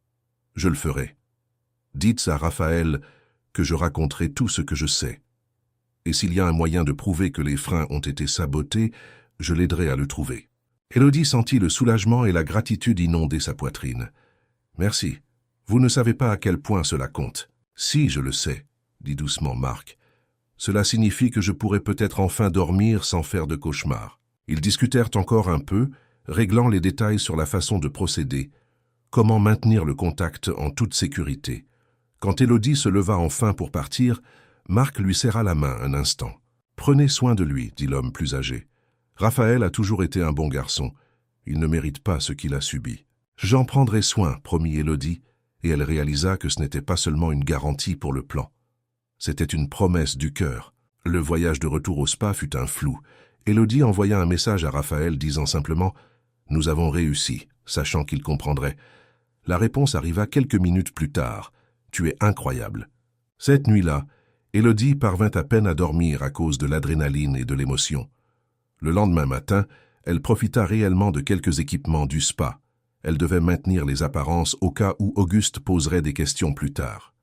« Je le ferai. Dites à Raphaël que je raconterai tout ce que je sais. Et s'il y a un moyen de prouver que les freins ont été sabotés, je l'aiderai à le trouver. » Élodie sentit le soulagement et la gratitude inonder sa poitrine. « Merci. Vous ne savez pas à quel point cela compte. »« Si, je le sais, » dit doucement Marc. « Cela signifie que je pourrai peut-être enfin dormir sans faire de cauchemar. » Ils discutèrent encore un peu, réglant les détails sur la façon de procéder, comment maintenir le contact en toute sécurité. Quand Élodie se leva enfin pour partir, Marc lui serra la main un instant. « Prenez soin de lui, » dit l'homme plus âgé. « Raphaël a toujours été un bon garçon. Il ne mérite pas ce qu'il a subi. »« J'en prendrai soin, » promit Élodie, et elle réalisa que ce n'était pas seulement une garantie pour le plan. C'était une promesse du cœur. Le voyage de retour au spa fut un flou. Élodie envoya un message à Raphaël disant simplement « Nous avons réussi », sachant qu'il comprendrait. La réponse arriva quelques minutes plus tard. « Tu es incroyable ». Cette nuit-là, Élodie parvint à peine à dormir à cause de l'adrénaline et de l'émotion. Le lendemain matin, elle profita réellement de quelques équipements du spa. Elle devait maintenir les apparences au cas où Auguste poserait des questions plus tard.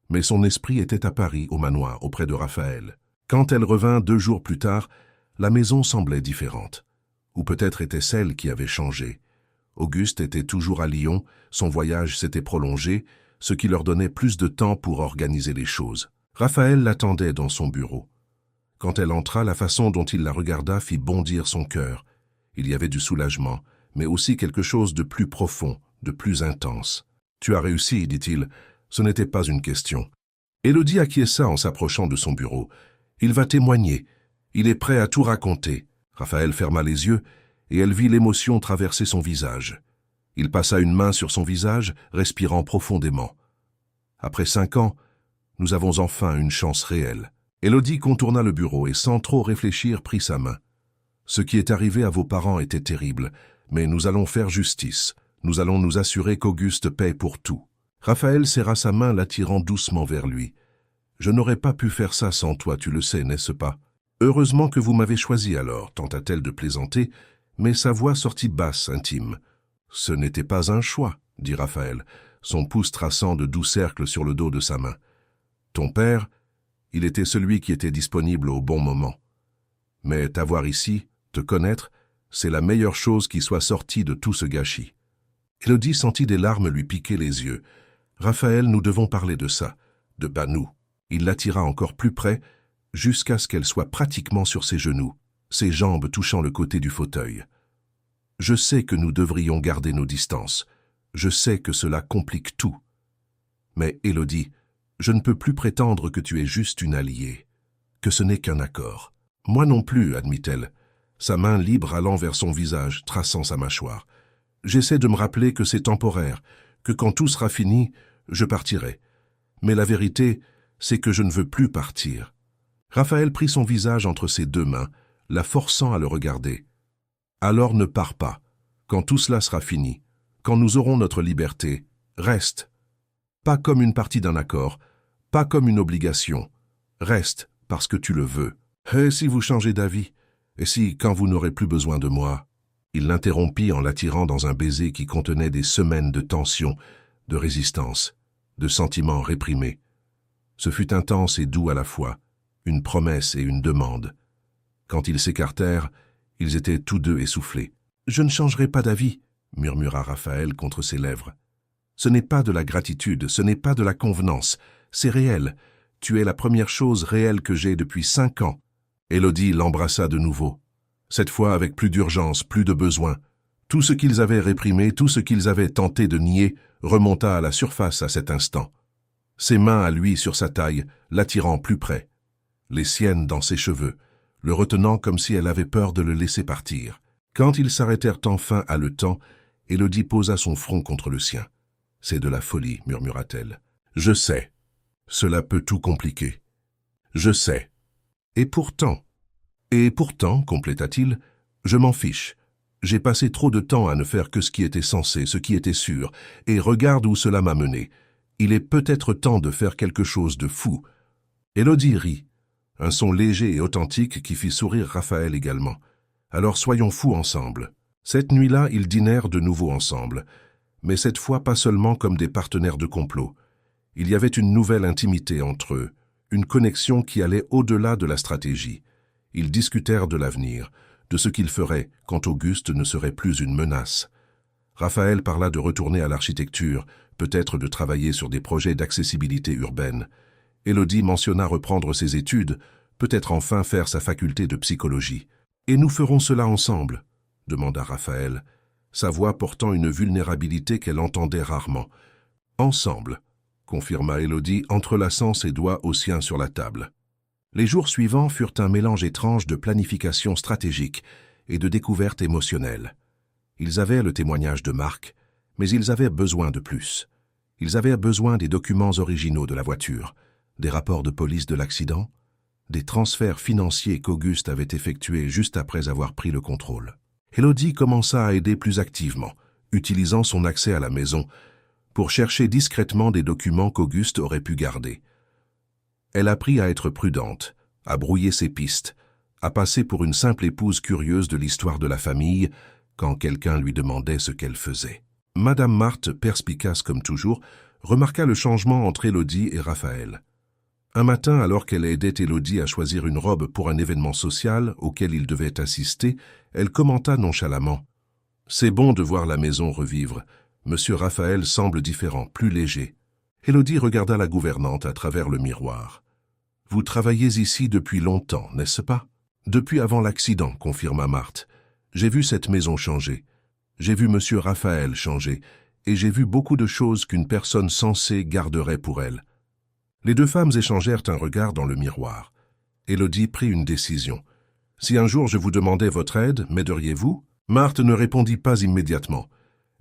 Mais son esprit était à Paris, au manoir, auprès de Raphaël. Quand elle revint 2 jours plus tard, la maison semblait différente. Ou peut-être était-ce elle qui avait changé. Auguste était toujours à Lyon, son voyage s'était prolongé, ce qui leur donnait plus de temps pour organiser les choses. Raphaël l'attendait dans son bureau. Quand elle entra, la façon dont il la regarda fit bondir son cœur. Il y avait du soulagement, mais aussi quelque chose de plus profond, de plus intense. « Tu as réussi, » dit-il. Ce n'était pas une question. Élodie acquiesça en s'approchant de son bureau. « Il va témoigner. Il est prêt à tout raconter. » Raphaël ferma les yeux, et elle vit l'émotion traverser son visage. Il passa une main sur son visage, respirant profondément. « Après 5 ans, nous avons enfin une chance réelle. » Élodie contourna le bureau et sans trop réfléchir prit sa main. « Ce qui est arrivé à vos parents était terrible, mais nous allons faire justice. Nous allons nous assurer qu'Auguste paie pour tout. » Raphaël serra sa main, l'attirant doucement vers lui. « Je n'aurais pas pu faire ça sans toi, tu le sais, n'est-ce pas? Heureusement que vous m'avez choisi alors, » tenta-t-elle de plaisanter, mais sa voix sortit basse, intime. « Ce n'était pas un choix, » dit Raphaël, son pouce traçant de doux cercles sur le dos de sa main. « Ton père, il était celui qui était disponible au bon moment. Mais t'avoir ici, te connaître, c'est la meilleure chose qui soit sortie de tout ce gâchis. » Élodie sentit des larmes lui piquer les yeux. « Raphaël, nous devons parler de ça, de nous. » Il l'attira encore plus près, jusqu'à ce qu'elle soit pratiquement sur ses genoux, ses jambes touchant le côté du fauteuil. « Je sais que nous devrions garder nos distances. Je sais que cela complique tout. Mais, Élodie, je ne peux plus prétendre que tu es juste une alliée, que ce n'est qu'un accord. »« Moi non plus, » admit-elle, sa main libre allant vers son visage, traçant sa mâchoire. « J'essaie de me rappeler que c'est temporaire, que quand tout sera fini, je partirai. Mais la vérité, c'est que je ne veux plus partir. » Raphaël prit son visage entre ses 2 mains, la forçant à le regarder. « Alors ne pars pas. Quand tout cela sera fini, quand nous aurons notre liberté, reste. Pas comme une partie d'un accord, pas comme une obligation. Reste parce que tu le veux. Et si vous changez d'avis? Et si, quand vous n'aurez plus besoin de moi ?» Il l'interrompit en l'attirant dans un baiser qui contenait des semaines de tension, de résistance, de sentiments réprimés. Ce fut intense et doux à la fois, une promesse et une demande. Quand ils s'écartèrent, ils étaient tous deux essoufflés. « Je ne changerai pas d'avis » murmura Raphaël contre ses lèvres. « Ce n'est pas de la gratitude, ce n'est pas de la convenance, c'est réel. Tu es la première chose réelle que j'ai depuis 5 ans. » Élodie l'embrassa de nouveau. Cette fois avec plus d'urgence, plus de besoin. Tout ce qu'ils avaient réprimé, tout ce qu'ils avaient tenté de nier, remonta à la surface à cet instant. Ses mains à lui sur sa taille, l'attirant plus près. Les siennes dans ses cheveux, le retenant comme si elle avait peur de le laisser partir. Quand ils s'arrêtèrent enfin haletant, Élodie posa son front contre le sien. « C'est de la folie, murmura-t-elle. Je sais. Cela peut tout compliquer. Je sais. Et pourtant, compléta-t-il, je m'en fiche. J'ai passé trop de temps à ne faire que ce qui était censé, ce qui était sûr, et regarde où cela m'a mené. Il est peut-être temps de faire quelque chose de fou. » Élodie rit, un son léger et authentique qui fit sourire Raphaël également. « Alors soyons fous ensemble. » Cette nuit-là, ils dînèrent de nouveau ensemble, mais cette fois pas seulement comme des partenaires de complot. Il y avait une nouvelle intimité entre eux, une connexion qui allait au-delà de la stratégie. Ils discutèrent de l'avenir, de ce qu'ils feraient quand Auguste ne serait plus une menace. Raphaël parla de retourner à l'architecture, peut-être de travailler sur des projets d'accessibilité urbaine. Élodie mentionna reprendre ses études, peut-être enfin faire sa faculté de psychologie. « Et nous ferons cela ensemble ?» demanda Raphaël, sa voix portant une vulnérabilité qu'elle entendait rarement. « Ensemble », confirma Élodie, entrelaçant ses doigts aux siens sur la table. Les jours suivants furent un mélange étrange de planification stratégique et de découverte émotionnelle. Ils avaient le témoignage de Marc, mais ils avaient besoin de plus. Ils avaient besoin des documents originaux de la voiture, des rapports de police de l'accident, des transferts financiers qu'Auguste avait effectués juste après avoir pris le contrôle. Élodie commença à aider plus activement, utilisant son accès à la maison, pour chercher discrètement des documents qu'Auguste aurait pu garder. Elle apprit à être prudente, à brouiller ses pistes, à passer pour une simple épouse curieuse de l'histoire de la famille quand quelqu'un lui demandait ce qu'elle faisait. Madame Marthe, perspicace comme toujours, remarqua le changement entre Élodie et Raphaël. Un matin, alors qu'elle aidait Élodie à choisir une robe pour un événement social auquel il devait assister, elle commenta nonchalamment. « C'est bon de voir la maison revivre. Monsieur Raphaël semble différent, plus léger. » Élodie regarda la gouvernante à travers le miroir. « Vous travaillez ici depuis longtemps, n'est-ce pas ?»« Depuis avant l'accident, » confirma Marthe. « J'ai vu cette maison changer. J'ai vu Monsieur Raphaël changer, et j'ai vu beaucoup de choses qu'une personne sensée garderait pour elle. » Les deux femmes échangèrent un regard dans le miroir. Élodie prit une décision. « Si un jour je vous demandais votre aide, m'aideriez-vous » Marthe ne répondit pas immédiatement.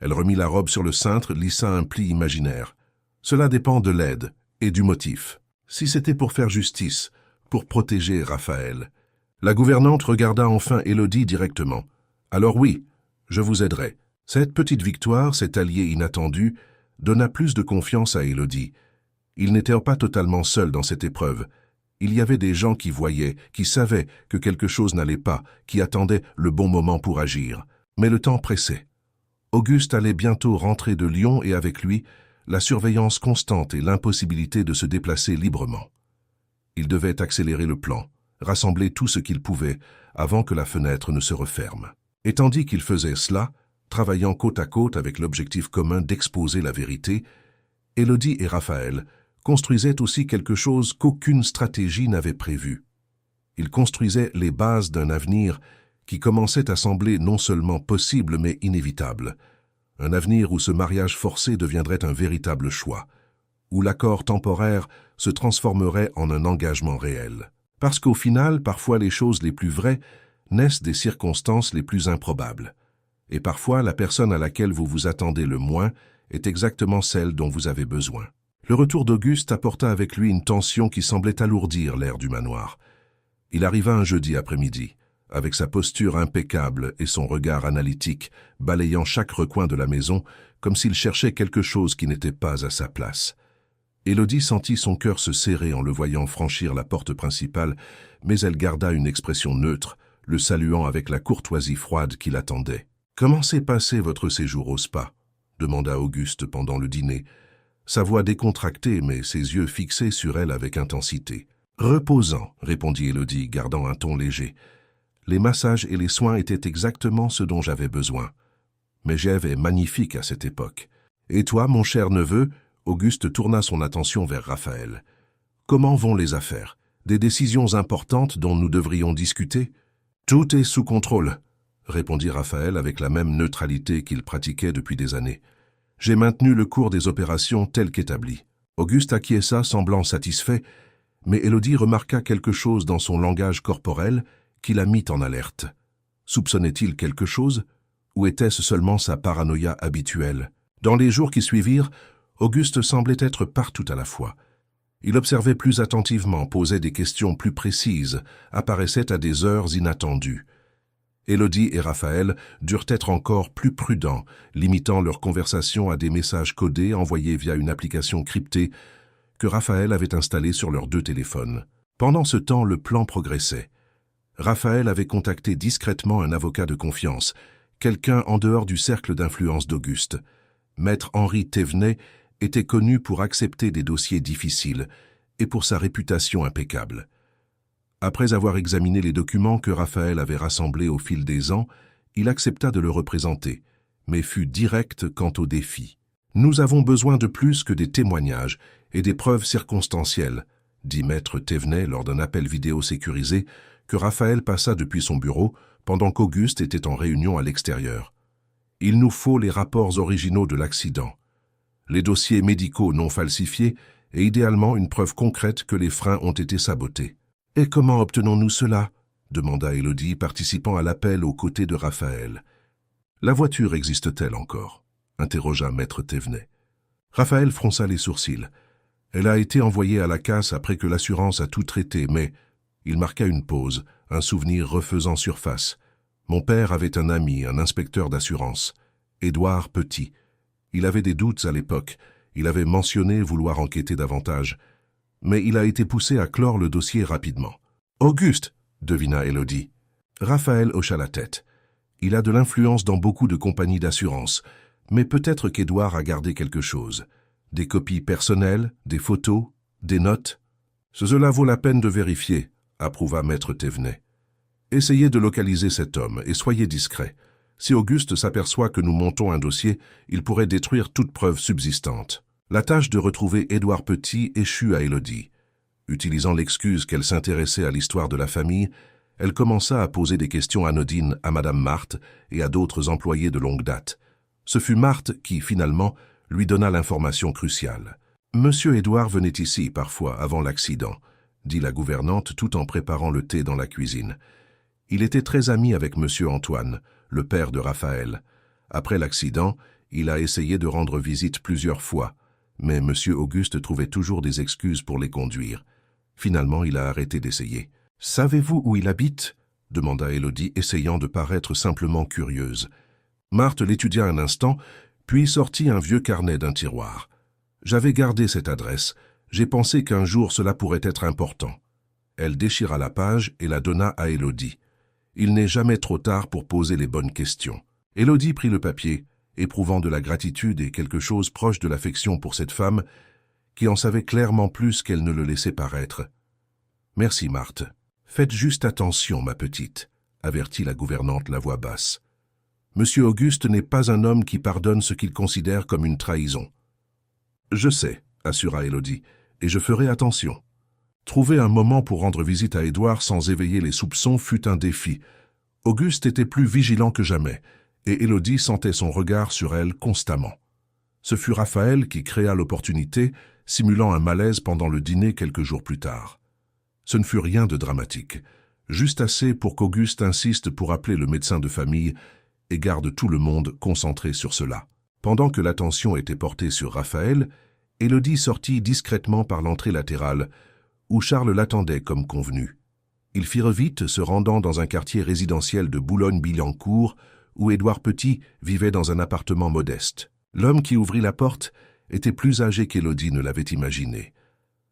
Elle remit la robe sur le cintre, lissa un pli imaginaire. « Cela dépend de l'aide et du motif. Si c'était pour faire justice, pour protéger Raphaël. » La gouvernante regarda enfin Élodie directement. « Alors oui, je vous aiderai. » Cette petite victoire, cet allié inattendu, donna plus de confiance à Élodie. Ils n'étaient pas totalement seuls dans cette épreuve. Il y avait des gens qui voyaient, qui savaient que quelque chose n'allait pas, qui attendaient le bon moment pour agir. Mais le temps pressait. Auguste allait bientôt rentrer de Lyon et avec lui, la surveillance constante et l'impossibilité de se déplacer librement. Il devait accélérer le plan, rassembler tout ce qu'il pouvait avant que la fenêtre ne se referme. Et tandis qu'il faisait cela, travaillant côte à côte avec l'objectif commun d'exposer la vérité, Élodie et Raphaël construisaient aussi quelque chose qu'aucune stratégie n'avait prévu. Ils construisaient les bases d'un avenir qui commençait à sembler non seulement possible mais inévitable. Un avenir où ce mariage forcé deviendrait un véritable choix, où l'accord temporaire se transformerait en un engagement réel. Parce qu'au final, parfois les choses les plus vraies naissent des circonstances les plus improbables. Et parfois, la personne à laquelle vous vous attendez le moins est exactement celle dont vous avez besoin. Le retour d'Auguste apporta avec lui une tension qui semblait alourdir l'air du manoir. Il arriva un jeudi après-midi, avec sa posture impeccable et son regard analytique, balayant chaque recoin de la maison, comme s'il cherchait quelque chose qui n'était pas à sa place. Élodie sentit son cœur se serrer en le voyant franchir la porte principale, mais elle garda une expression neutre, le saluant avec la courtoisie froide qui l'attendait. « Comment s'est passé votre séjour au spa ?» demanda Auguste pendant le dîner, sa voix décontractée mais ses yeux fixés sur elle avec intensité. « Reposant, » répondit Élodie, gardant un ton léger. Les massages et les soins étaient exactement ce dont j'avais besoin. Mais Ève est magnifique à cette époque. Et toi, mon cher neveu, Auguste tourna son attention vers Raphaël. Comment vont les affaires? Des décisions importantes dont nous devrions discuter? Tout est sous contrôle, répondit Raphaël avec la même neutralité qu'il pratiquait depuis des années. J'ai maintenu le cours des opérations tel qu'établi. Auguste acquiesça, semblant satisfait, mais Élodie remarqua quelque chose dans son langage corporel qui la mit en alerte. Soupçonnait-il quelque chose? Ou était-ce seulement sa paranoïa habituelle? Dans les jours qui suivirent, Auguste semblait être partout à la fois. Il observait plus attentivement, posait des questions plus précises, apparaissait à des heures inattendues. Élodie et Raphaël durent être encore plus prudents, limitant leur conversation à des messages codés envoyés via une application cryptée que Raphaël avait installée sur leurs 2 téléphones. Pendant ce temps, le plan progressait. Raphaël avait contacté discrètement un avocat de confiance, quelqu'un en dehors du cercle d'influence d'Auguste. Maître Henri Thévenet était connu pour accepter des dossiers difficiles et pour sa réputation impeccable. Après avoir examiné les documents que Raphaël avait rassemblés au fil des ans, il accepta de le représenter, mais fut direct quant au défi. « Nous avons besoin de plus que des témoignages et des preuves circonstancielles », dit Maître Thévenet lors d'un appel vidéo sécurisé que Raphaël passa depuis son bureau pendant qu'Auguste était en réunion à l'extérieur. « Il nous faut les rapports originaux de l'accident, les dossiers médicaux non falsifiés et idéalement une preuve concrète que les freins ont été sabotés. » « Et comment obtenons-nous cela ?» demanda Élodie, participant à l'appel aux côtés de Raphaël. « La voiture existe-t-elle encore ?» interrogea Maître Thévenet. Raphaël fronça les sourcils. « Elle a été envoyée à la casse après que l'assurance a tout traité, mais... » Il marqua une pause, un souvenir refaisant surface. « Mon père avait un ami, un inspecteur d'assurance, Édouard Petit. Il avait des doutes à l'époque. Il avait mentionné vouloir enquêter davantage. Mais il a été poussé à clore le dossier rapidement. « Auguste !» devina Élodie. Raphaël hocha la tête. Il a de l'influence dans beaucoup de compagnies d'assurance, mais peut-être qu'Édouard a gardé quelque chose. Des copies personnelles, des photos, des notes. Cela vaut la peine de vérifier, approuva Maître Thévenet. Essayez de localiser cet homme et soyez discret. Si Auguste s'aperçoit que nous montons un dossier, il pourrait détruire toute preuve subsistante. La tâche de retrouver Édouard Petit échut à Élodie. Utilisant l'excuse qu'elle s'intéressait à l'histoire de la famille, elle commença à poser des questions anodines à Madame Marthe et à d'autres employés de longue date. Ce fut Marthe qui, finalement, lui donna l'information cruciale. « Monsieur Édouard venait ici, parfois, avant l'accident, » dit la gouvernante tout en préparant le thé dans la cuisine. Il était très ami avec Monsieur Antoine, le père de Raphaël. Après l'accident, il a essayé de rendre visite plusieurs fois, mais Monsieur Auguste trouvait toujours des excuses pour les conduire. Finalement, il a arrêté d'essayer. « Savez-vous où il habite ?» demanda Élodie, essayant de paraître simplement curieuse. Marthe l'étudia un instant, puis sortit un vieux carnet d'un tiroir. « J'avais gardé cette adresse. J'ai pensé qu'un jour cela pourrait être important. » Elle déchira la page et la donna à Élodie. Il n'est jamais trop tard pour poser les bonnes questions. Élodie prit le papier, éprouvant de la gratitude et quelque chose proche de l'affection pour cette femme, qui en savait clairement plus qu'elle ne le laissait paraître. « Merci, Marthe. Faites juste attention, ma petite, » avertit la gouvernante la voix basse. « Monsieur Auguste n'est pas un homme qui pardonne ce qu'il considère comme une trahison. »« Je sais, » assura Élodie, « et je ferai attention. » Trouver un moment pour rendre visite à Édouard sans éveiller les soupçons fut un défi. Auguste était plus vigilant que jamais, et Élodie sentait son regard sur elle constamment. Ce fut Raphaël qui créa l'opportunité, simulant un malaise pendant le dîner quelques jours plus tard. Ce ne fut rien de dramatique, juste assez pour qu'Auguste insiste pour appeler le médecin de famille et garde tout le monde concentré sur cela. Pendant que l'attention était portée sur Raphaël, Élodie sortit discrètement par l'entrée latérale, où Charles l'attendait comme convenu. Ils firent vite, se rendant dans un quartier résidentiel de Boulogne-Billancourt, où Édouard Petit vivait dans un appartement modeste. L'homme qui ouvrit la porte était plus âgé qu'Élodie ne l'avait imaginé,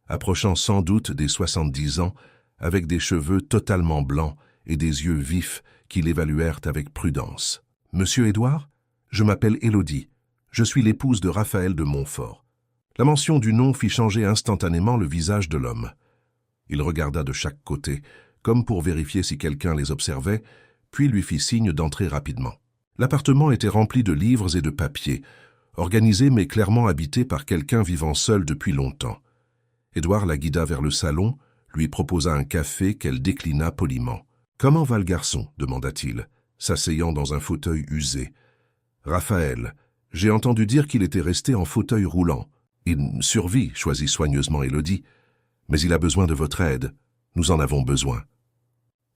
approchant sans doute des 70 ans, avec des cheveux totalement blancs et des yeux vifs qui l'évaluèrent avec prudence. « Monsieur Édouard, je m'appelle Élodie. Je suis l'épouse de Raphaël de Montfort. » La mention du nom fit changer instantanément le visage de l'homme. Il regarda de chaque côté, comme pour vérifier si quelqu'un les observait, puis lui fit signe d'entrer rapidement. L'appartement était rempli de livres et de papiers, organisé mais clairement habité par quelqu'un vivant seul depuis longtemps. Édouard la guida vers le salon, lui proposa un café qu'elle déclina poliment. « Comment va le garçon » demanda-t-il, s'asseyant dans un fauteuil usé. « Raphaël, j'ai entendu dire qu'il était resté en fauteuil roulant. Il survit, choisit soigneusement Élodie, mais il a besoin de votre aide. Nous en avons besoin. »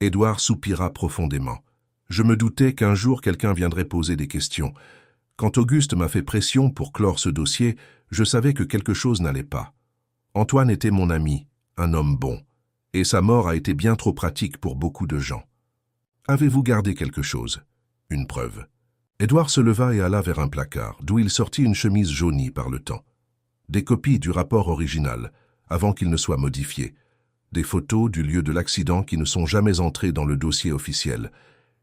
Édouard soupira profondément. Je me doutais qu'un jour quelqu'un viendrait poser des questions. Quand Auguste m'a fait pression pour clore ce dossier, je savais que quelque chose n'allait pas. Antoine était mon ami, un homme bon, et sa mort a été bien trop pratique pour beaucoup de gens. Avez-vous gardé quelque chose? Une preuve. Édouard se leva et alla vers un placard, d'où il sortit une chemise jaunie par le temps. Des copies du rapport original, avant qu'il ne soit modifié. Des photos du lieu de l'accident qui ne sont jamais entrées dans le dossier officiel,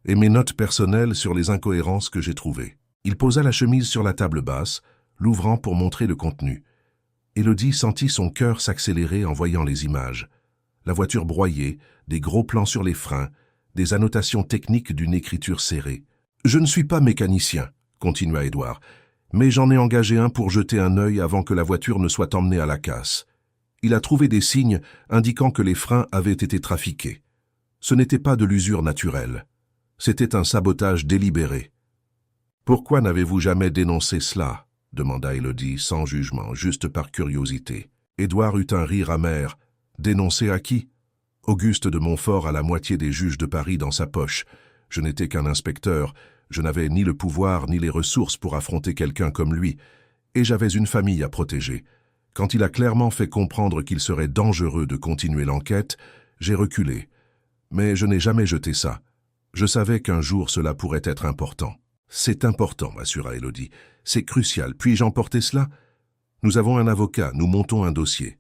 et mes notes personnelles sur les incohérences que j'ai trouvées. Il posa la chemise sur la table basse, l'ouvrant pour montrer le contenu. Élodie sentit son cœur s'accélérer en voyant les images. La voiture broyée, des gros plans sur les freins, des annotations techniques d'une écriture serrée. « Je ne suis pas mécanicien », continua Édouard, « mais j'en ai engagé un pour jeter un œil avant que la voiture ne soit emmenée à la casse. Il a trouvé des signes indiquant que les freins avaient été trafiqués. Ce n'était pas de l'usure naturelle. C'était un sabotage délibéré. » « Pourquoi n'avez-vous jamais dénoncé cela ?» demanda Élodie, sans jugement, juste par curiosité. Édouard eut un rire amer. « Dénoncer à qui ? Auguste de Montfort a la moitié des juges de Paris dans sa poche. Je n'étais qu'un inspecteur, je n'avais ni le pouvoir ni les ressources pour affronter quelqu'un comme lui, et j'avais une famille à protéger. Quand il a clairement fait comprendre qu'il serait dangereux de continuer l'enquête, j'ai reculé. Mais je n'ai jamais jeté ça. Je savais qu'un jour cela pourrait être important. » « C'est important, assura Élodie. C'est crucial. Puis-je emporter cela? Nous avons un avocat, nous montons un dossier. »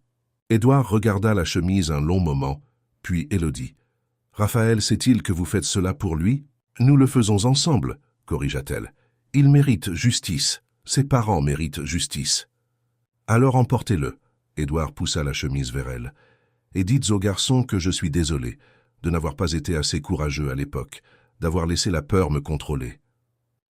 Édouard regarda la chemise un long moment, puis Élodie. « Raphaël sait-il que vous faites cela pour lui? »« Nous le faisons ensemble, » corrigea-t-elle. « Il mérite justice. Ses parents méritent justice. »« Alors emportez-le. » Édouard poussa la chemise vers elle. « Et dites au garçon que je suis désolé de n'avoir pas été assez courageux à l'époque, d'avoir laissé la peur me contrôler. »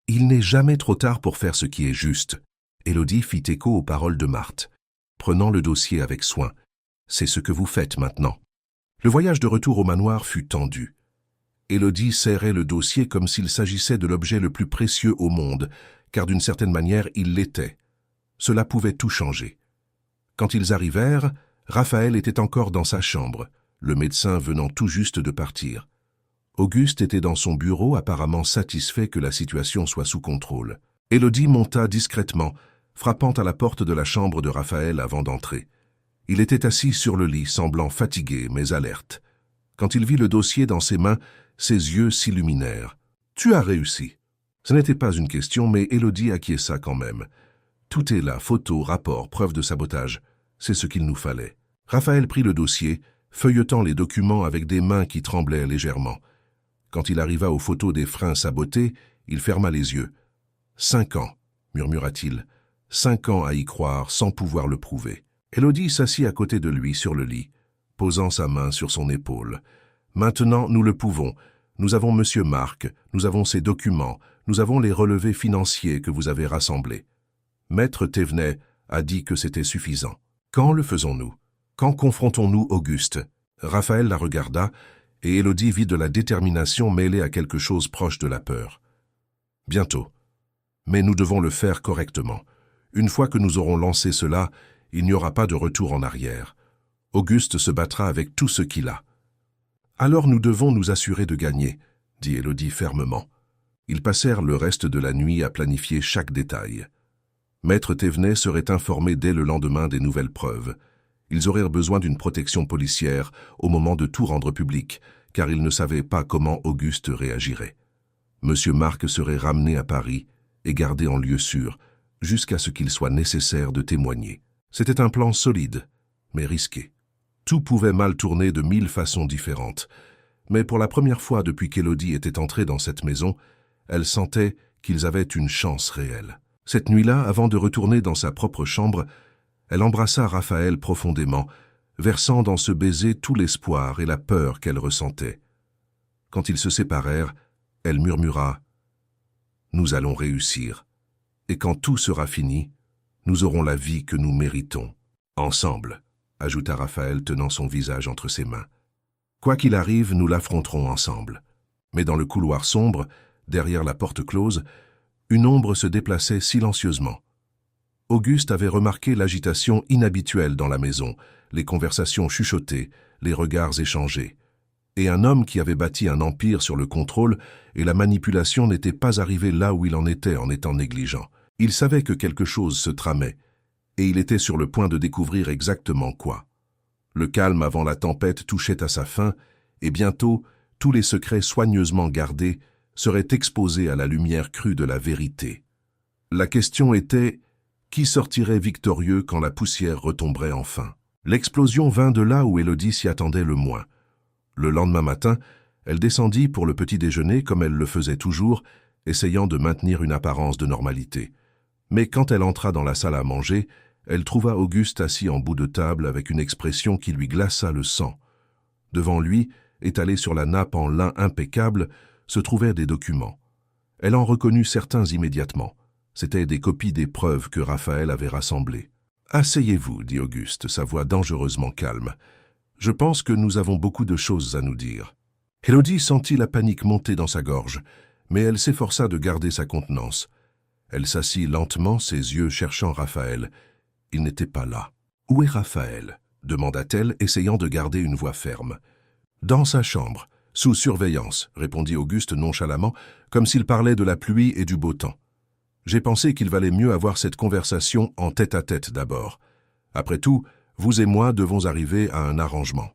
« Il n'est jamais trop tard pour faire ce qui est juste. » Élodie fit écho aux paroles de Marthe, prenant le dossier avec soin. « C'est ce que vous faites maintenant. » Le voyage de retour au manoir fut tendu. Élodie serrait le dossier comme s'il s'agissait de l'objet le plus précieux au monde, car d'une certaine manière il l'était. Cela pouvait tout changer. Quand ils arrivèrent, Raphaël était encore dans sa chambre, le médecin venant tout juste de partir. Auguste était dans son bureau, apparemment satisfait que la situation soit sous contrôle. Élodie monta discrètement, frappant à la porte de la chambre de Raphaël avant d'entrer. Il était assis sur le lit, semblant fatigué mais alerte. Quand il vit le dossier dans ses mains, ses yeux s'illuminèrent. « Tu as réussi. » Ce n'était pas une question, mais Élodie acquiesça quand même. « Tout est là, photos, rapports, preuves de sabotage. C'est ce qu'il nous fallait. » Raphaël prit le dossier, feuilletant les documents avec des mains qui tremblaient légèrement. Quand il arriva aux photos des freins sabotés, il ferma les yeux. « 5 ans, murmura-t-il. 5 ans à y croire sans pouvoir le prouver. » Élodie s'assit à côté de lui sur le lit, posant sa main sur son épaule. « Maintenant, nous le pouvons. Nous avons Monsieur Marc, nous avons ses documents, nous avons les relevés financiers que vous avez rassemblés. Maître Thévenet a dit que c'était suffisant. Quand le faisons-nous? Quand confrontons-nous Auguste ?» Raphaël la regarda, et Élodie vit de la détermination mêlée à quelque chose proche de la peur. « Bientôt. Mais nous devons le faire correctement. Une fois que nous aurons lancé cela, il n'y aura pas de retour en arrière. Auguste se battra avec tout ce qu'il a. »« Alors nous devons nous assurer de gagner, » dit Élodie fermement. Ils passèrent le reste de la nuit à planifier chaque détail. Maître Thévenet serait informé dès le lendemain des nouvelles preuves. Ils auraient besoin d'une protection policière au moment de tout rendre public, car ils ne savaient pas comment Auguste réagirait. Monsieur Marc serait ramené à Paris et gardé en lieu sûr, jusqu'à ce qu'il soit nécessaire de témoigner. C'était un plan solide, mais risqué. Tout pouvait mal tourner de 1000 façons différentes, mais pour la première fois depuis qu'Élodie était entrée dans cette maison, elle sentait qu'ils avaient une chance réelle. Cette nuit-là, avant de retourner dans sa propre chambre, elle embrassa Raphaël profondément, versant dans ce baiser tout l'espoir et la peur qu'elle ressentait. Quand ils se séparèrent, elle murmura « Nous allons réussir, et quand tout sera fini, nous aurons la vie que nous méritons. Ensemble », ajouta Raphaël tenant son visage entre ses mains. « Quoi qu'il arrive, nous l'affronterons ensemble. » Mais dans le couloir sombre, derrière la porte close, une ombre se déplaçait silencieusement. Auguste avait remarqué l'agitation inhabituelle dans la maison, les conversations chuchotées, les regards échangés. Et un homme qui avait bâti un empire sur le contrôle et la manipulation n'était pas arrivé là où il en était en étant négligent. Il savait que quelque chose se tramait, et il était sur le point de découvrir exactement quoi. Le calme avant la tempête touchait à sa fin, et bientôt, tous les secrets soigneusement gardés seraient exposés à la lumière crue de la vérité. La question était, qui sortirait victorieux quand la poussière retomberait enfin? L'explosion vint de là où Élodie s'y attendait le moins. Le lendemain matin, elle descendit pour le petit déjeuner comme elle le faisait toujours, essayant de maintenir une apparence de normalité. Mais quand elle entra dans la salle à manger, elle trouva Auguste assis en bout de table avec une expression qui lui glaça le sang. Devant lui, étalés sur la nappe en lin impeccable, se trouvaient des documents. Elle en reconnut certains immédiatement. C'étaient des copies des preuves que Raphaël avait rassemblées. « Asseyez-vous, dit Auguste, sa voix dangereusement calme. Je pense que nous avons beaucoup de choses à nous dire. » Élodie sentit la panique monter dans sa gorge, mais elle s'efforça de garder sa contenance. Elle s'assit lentement, ses yeux cherchant Raphaël. Il n'était pas là. « Où est Raphaël ?» demanda-t-elle, essayant de garder une voix ferme. « Dans sa chambre, sous surveillance, » répondit Auguste nonchalamment, comme s'il parlait de la pluie et du beau temps. « J'ai pensé qu'il valait mieux avoir cette conversation en tête-à-tête d'abord. Après tout, vous et moi devons arriver à un arrangement. »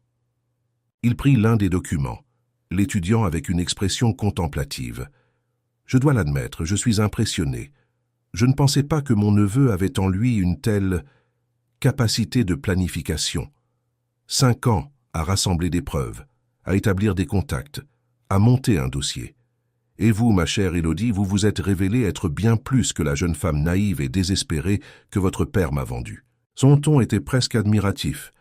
Il prit l'un des documents, l'étudiant avec une expression contemplative. « Je dois l'admettre, je suis impressionné. Je ne pensais pas que mon neveu avait en lui une telle capacité de planification. 5 ans à rassembler des preuves, à établir des contacts, à monter un dossier. Et vous, ma chère Élodie, vous vous êtes révélée être bien plus que la jeune femme naïve et désespérée que votre père m'a vendue. » Son ton était presque admiratif,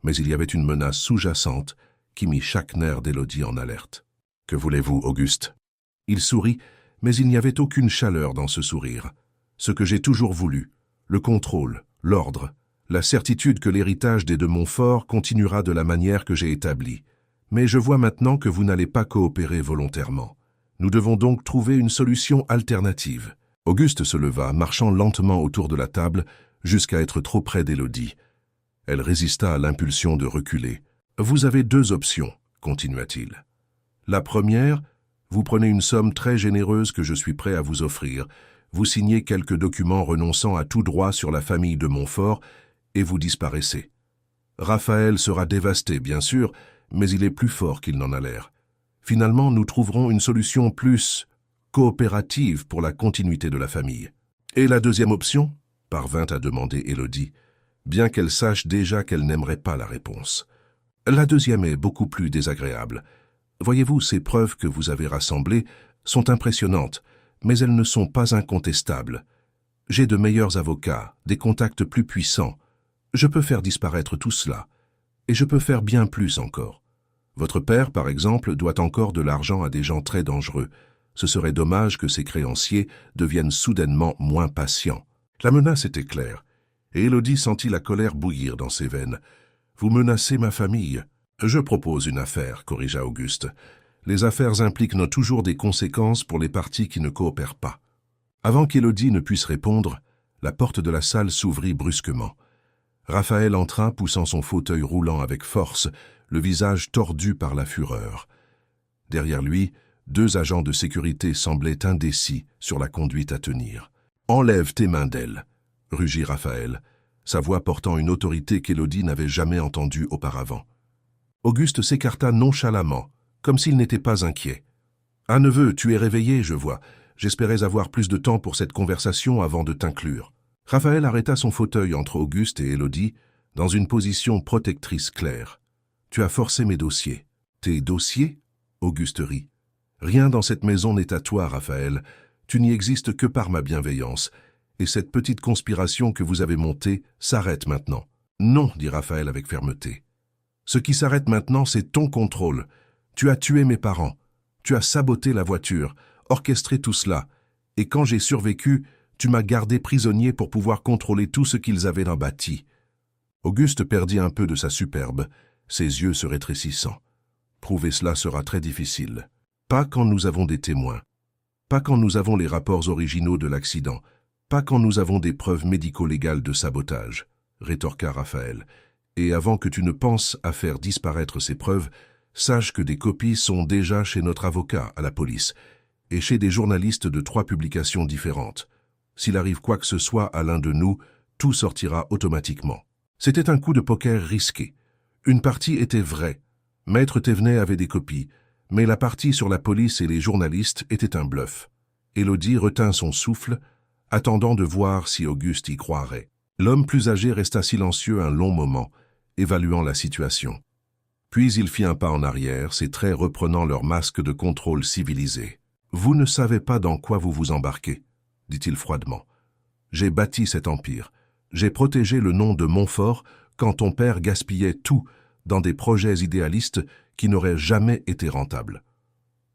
mais il y avait une menace sous-jacente qui mit chaque nerf d'Élodie en alerte. « Que voulez-vous, Auguste ?» Il sourit, mais il n'y avait aucune chaleur dans ce sourire. « Ce que j'ai toujours voulu, le contrôle, l'ordre, la certitude que l'héritage des de Montfort continuera de la manière que j'ai établie. Mais je vois maintenant que vous n'allez pas coopérer volontairement. Nous devons donc trouver une solution alternative. » Auguste se leva, marchant lentement autour de la table, jusqu'à être trop près d'Élodie. Elle résista à l'impulsion de reculer. « Vous avez 2 options, » continua-t-il. « La première, vous prenez une somme très généreuse que je suis prêt à vous offrir, vous signez quelques documents renonçant à tout droit sur la famille de Montfort et vous disparaissez. Raphaël sera dévasté, bien sûr, mais il est plus fort qu'il n'en a l'air. Finalement, nous trouverons une solution plus coopérative pour la continuité de la famille. » « Et la deuxième option ?» parvint à demander Élodie, bien qu'elle sache déjà qu'elle n'aimerait pas la réponse. « La deuxième est beaucoup plus désagréable. Voyez-vous, ces preuves que vous avez rassemblées sont impressionnantes, mais elles ne sont pas incontestables. J'ai de meilleurs avocats, des contacts plus puissants. Je peux faire disparaître tout cela, et je peux faire bien plus encore. Votre père, par exemple, doit encore de l'argent à des gens très dangereux. Ce serait dommage que ces créanciers deviennent soudainement moins patients. » La menace était claire, et Élodie sentit la colère bouillir dans ses veines. « Vous menacez ma famille. »« Je propose une affaire, » corrigea Auguste. « Les affaires impliquent toujours des conséquences pour les parties qui ne coopèrent pas. » Avant qu'Élodie ne puisse répondre, la porte de la salle s'ouvrit brusquement. Raphaël entra, poussant son fauteuil roulant avec force, le visage tordu par la fureur. Derrière lui, 2 agents de sécurité semblaient indécis sur la conduite à tenir. « Enlève tes mains d'elle !» rugit Raphaël, sa voix portant une autorité qu'Élodie n'avait jamais entendue auparavant. Auguste s'écarta nonchalamment, comme s'il n'était pas inquiet. « Ah, neveu, tu es réveillé, je vois. J'espérais avoir plus de temps pour cette conversation avant de t'inclure. » Raphaël arrêta son fauteuil entre Auguste et Élodie, dans une position protectrice claire. « Tu as forcé mes dossiers. »« Tes dossiers ?» Auguste rit. « Rien dans cette maison n'est à toi, Raphaël. Tu n'y existes que par ma bienveillance. Et cette petite conspiration que vous avez montée s'arrête maintenant. »« Non, dit Raphaël avec fermeté. Ce qui s'arrête maintenant, c'est ton contrôle. Tu as tué mes parents. Tu as saboté la voiture, orchestré tout cela. Et quand j'ai survécu, tu m'as gardé prisonnier pour pouvoir contrôler tout ce qu'ils avaient en bâti. » Auguste perdit un peu de sa superbe, ses yeux se rétrécissant. Prouver cela sera très difficile. Pas quand nous avons des témoins. Pas quand nous avons les rapports originaux de l'accident. Pas quand nous avons des preuves médico-légales de sabotage, rétorqua Raphaël. Et avant que tu ne penses à faire disparaître ces preuves, sache que des copies sont déjà chez notre avocat à la police et chez des journalistes de 3 publications différentes. S'il arrive quoi que ce soit à l'un de nous, tout sortira automatiquement. C'était un coup de poker risqué. Une partie était vraie. Maître Thévenet avait des copies, mais la partie sur la police et les journalistes était un bluff. Élodie retint son souffle, attendant de voir si Auguste y croirait. L'homme plus âgé resta silencieux un long moment, évaluant la situation. Puis il fit un pas en arrière, ses traits reprenant leur masque de contrôle civilisé. « Vous ne savez pas dans quoi vous vous embarquez, » dit-il froidement. « J'ai bâti cet empire. J'ai protégé le nom de Montfort quand ton père gaspillait tout dans des projets idéalistes qui n'auraient jamais été rentables.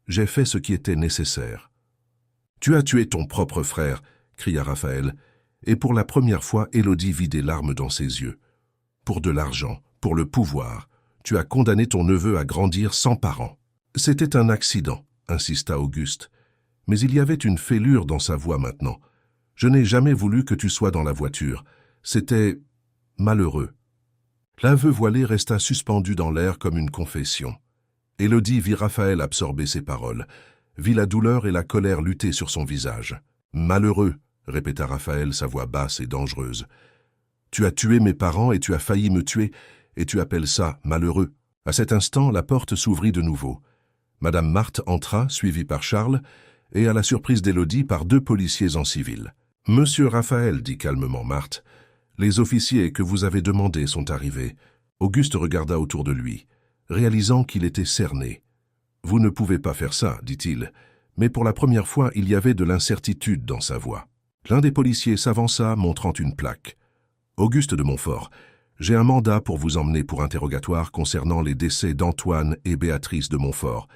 J'ai fait ce qui était nécessaire. »« Tu as tué ton propre frère !» cria Raphaël, et pour la première fois, Élodie vit des larmes dans ses yeux. « Pour de l'argent, pour le pouvoir, tu as condamné ton neveu à grandir sans parents. »« C'était un accident, » insista Auguste, mais il y avait une fêlure dans sa voix maintenant. « Je n'ai jamais voulu que tu sois dans la voiture. C'était malheureux. » L'aveu voilé resta suspendu dans l'air comme une confession. Élodie vit Raphaël absorber ses paroles, vit la douleur et la colère lutter sur son visage. « Malheureux !» répéta Raphaël, sa voix basse et dangereuse. « Tu as tué mes parents et tu as failli me tuer, et tu appelles ça malheureux ?» À cet instant, la porte s'ouvrit de nouveau. Madame Marthe entra, suivie par Charles, et à la surprise d'Élodie par 2 policiers en civil. « Monsieur Raphaël, dit calmement Marthe, les officiers que vous avez demandés sont arrivés. » Auguste regarda autour de lui, réalisant qu'il était cerné. « Vous ne pouvez pas faire ça, dit-il, mais pour la première fois, il y avait de l'incertitude dans sa voix. L'un des policiers s'avança, montrant une plaque. « Auguste de Montfort, j'ai un mandat pour vous emmener pour interrogatoire concernant les décès d'Antoine et Béatrice de Montfort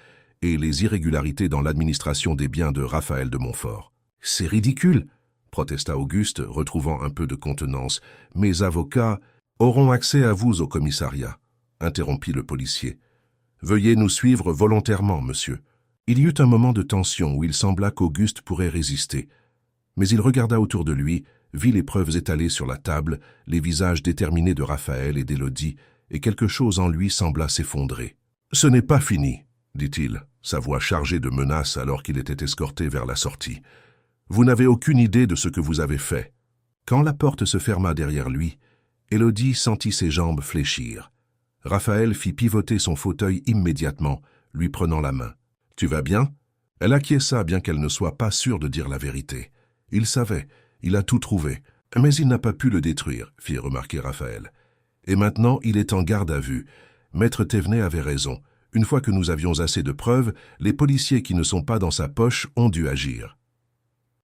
et les irrégularités dans l'administration des biens de Raphaël de Montfort. »« C'est ridicule !» protesta Auguste, retrouvant un peu de contenance. « Mes avocats auront accès à vous au commissariat, » interrompit le policier. « Veuillez nous suivre volontairement, monsieur. » Il y eut un moment de tension où il sembla qu'Auguste pourrait résister. Mais il regarda autour de lui, vit les preuves étalées sur la table, les visages déterminés de Raphaël et d'Élodie, et quelque chose en lui sembla s'effondrer. « Ce n'est pas fini, » dit-il, sa voix chargée de menaces alors qu'il était escorté vers la sortie. « Vous n'avez aucune idée de ce que vous avez fait. » Quand la porte se ferma derrière lui, Élodie sentit ses jambes fléchir. Raphaël fit pivoter son fauteuil immédiatement, lui prenant la main. « Tu vas bien ?» Elle acquiesça bien qu'elle ne soit pas sûre de dire la vérité. Il savait, il a tout trouvé, mais il n'a pas pu le détruire, fit remarquer Raphaël. Et maintenant, il est en garde à vue. Maître Thévenet avait raison. Une fois que nous avions assez de preuves, les policiers qui ne sont pas dans sa poche ont dû agir.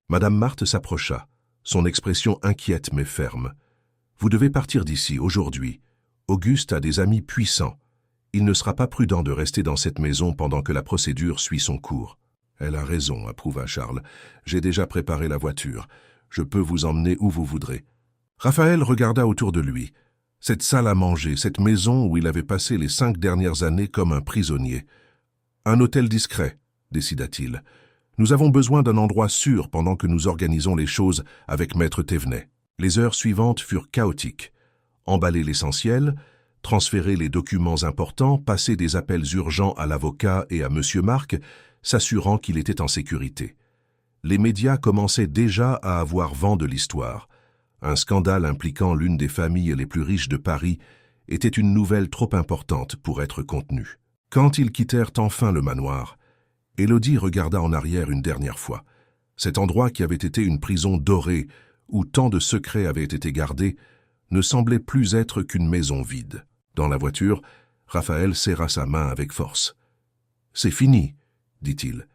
Madame Marthe s'approcha, son expression inquiète mais ferme. « Vous devez partir d'ici, aujourd'hui. Auguste a des amis puissants. Il ne sera pas prudent de rester dans cette maison pendant que la procédure suit son cours. » « Elle a raison, » approuva Charles. « J'ai déjà préparé la voiture. Je peux vous emmener où vous voudrez. » Raphaël regarda autour de lui. Cette salle à manger, cette maison où il avait passé les 5 dernières années comme un prisonnier. « Un hôtel discret, » décida-t-il. « Nous avons besoin d'un endroit sûr pendant que nous organisons les choses avec Maître Thévenet. » Les heures suivantes furent chaotiques. Emballer l'essentiel, transférer les documents importants, passer des appels urgents à l'avocat et à Monsieur Marc, s'assurant qu'il était en sécurité. Les médias commençaient déjà à avoir vent de l'histoire. Un scandale impliquant l'une des familles les plus riches de Paris était une nouvelle trop importante pour être contenue. Quand ils quittèrent enfin le manoir, Élodie regarda en arrière une dernière fois. Cet endroit qui avait été une prison dorée, où tant de secrets avaient été gardés, ne semblait plus être qu'une maison vide. Dans la voiture, Raphaël serra sa main avec force. « C'est fini !» dit-il,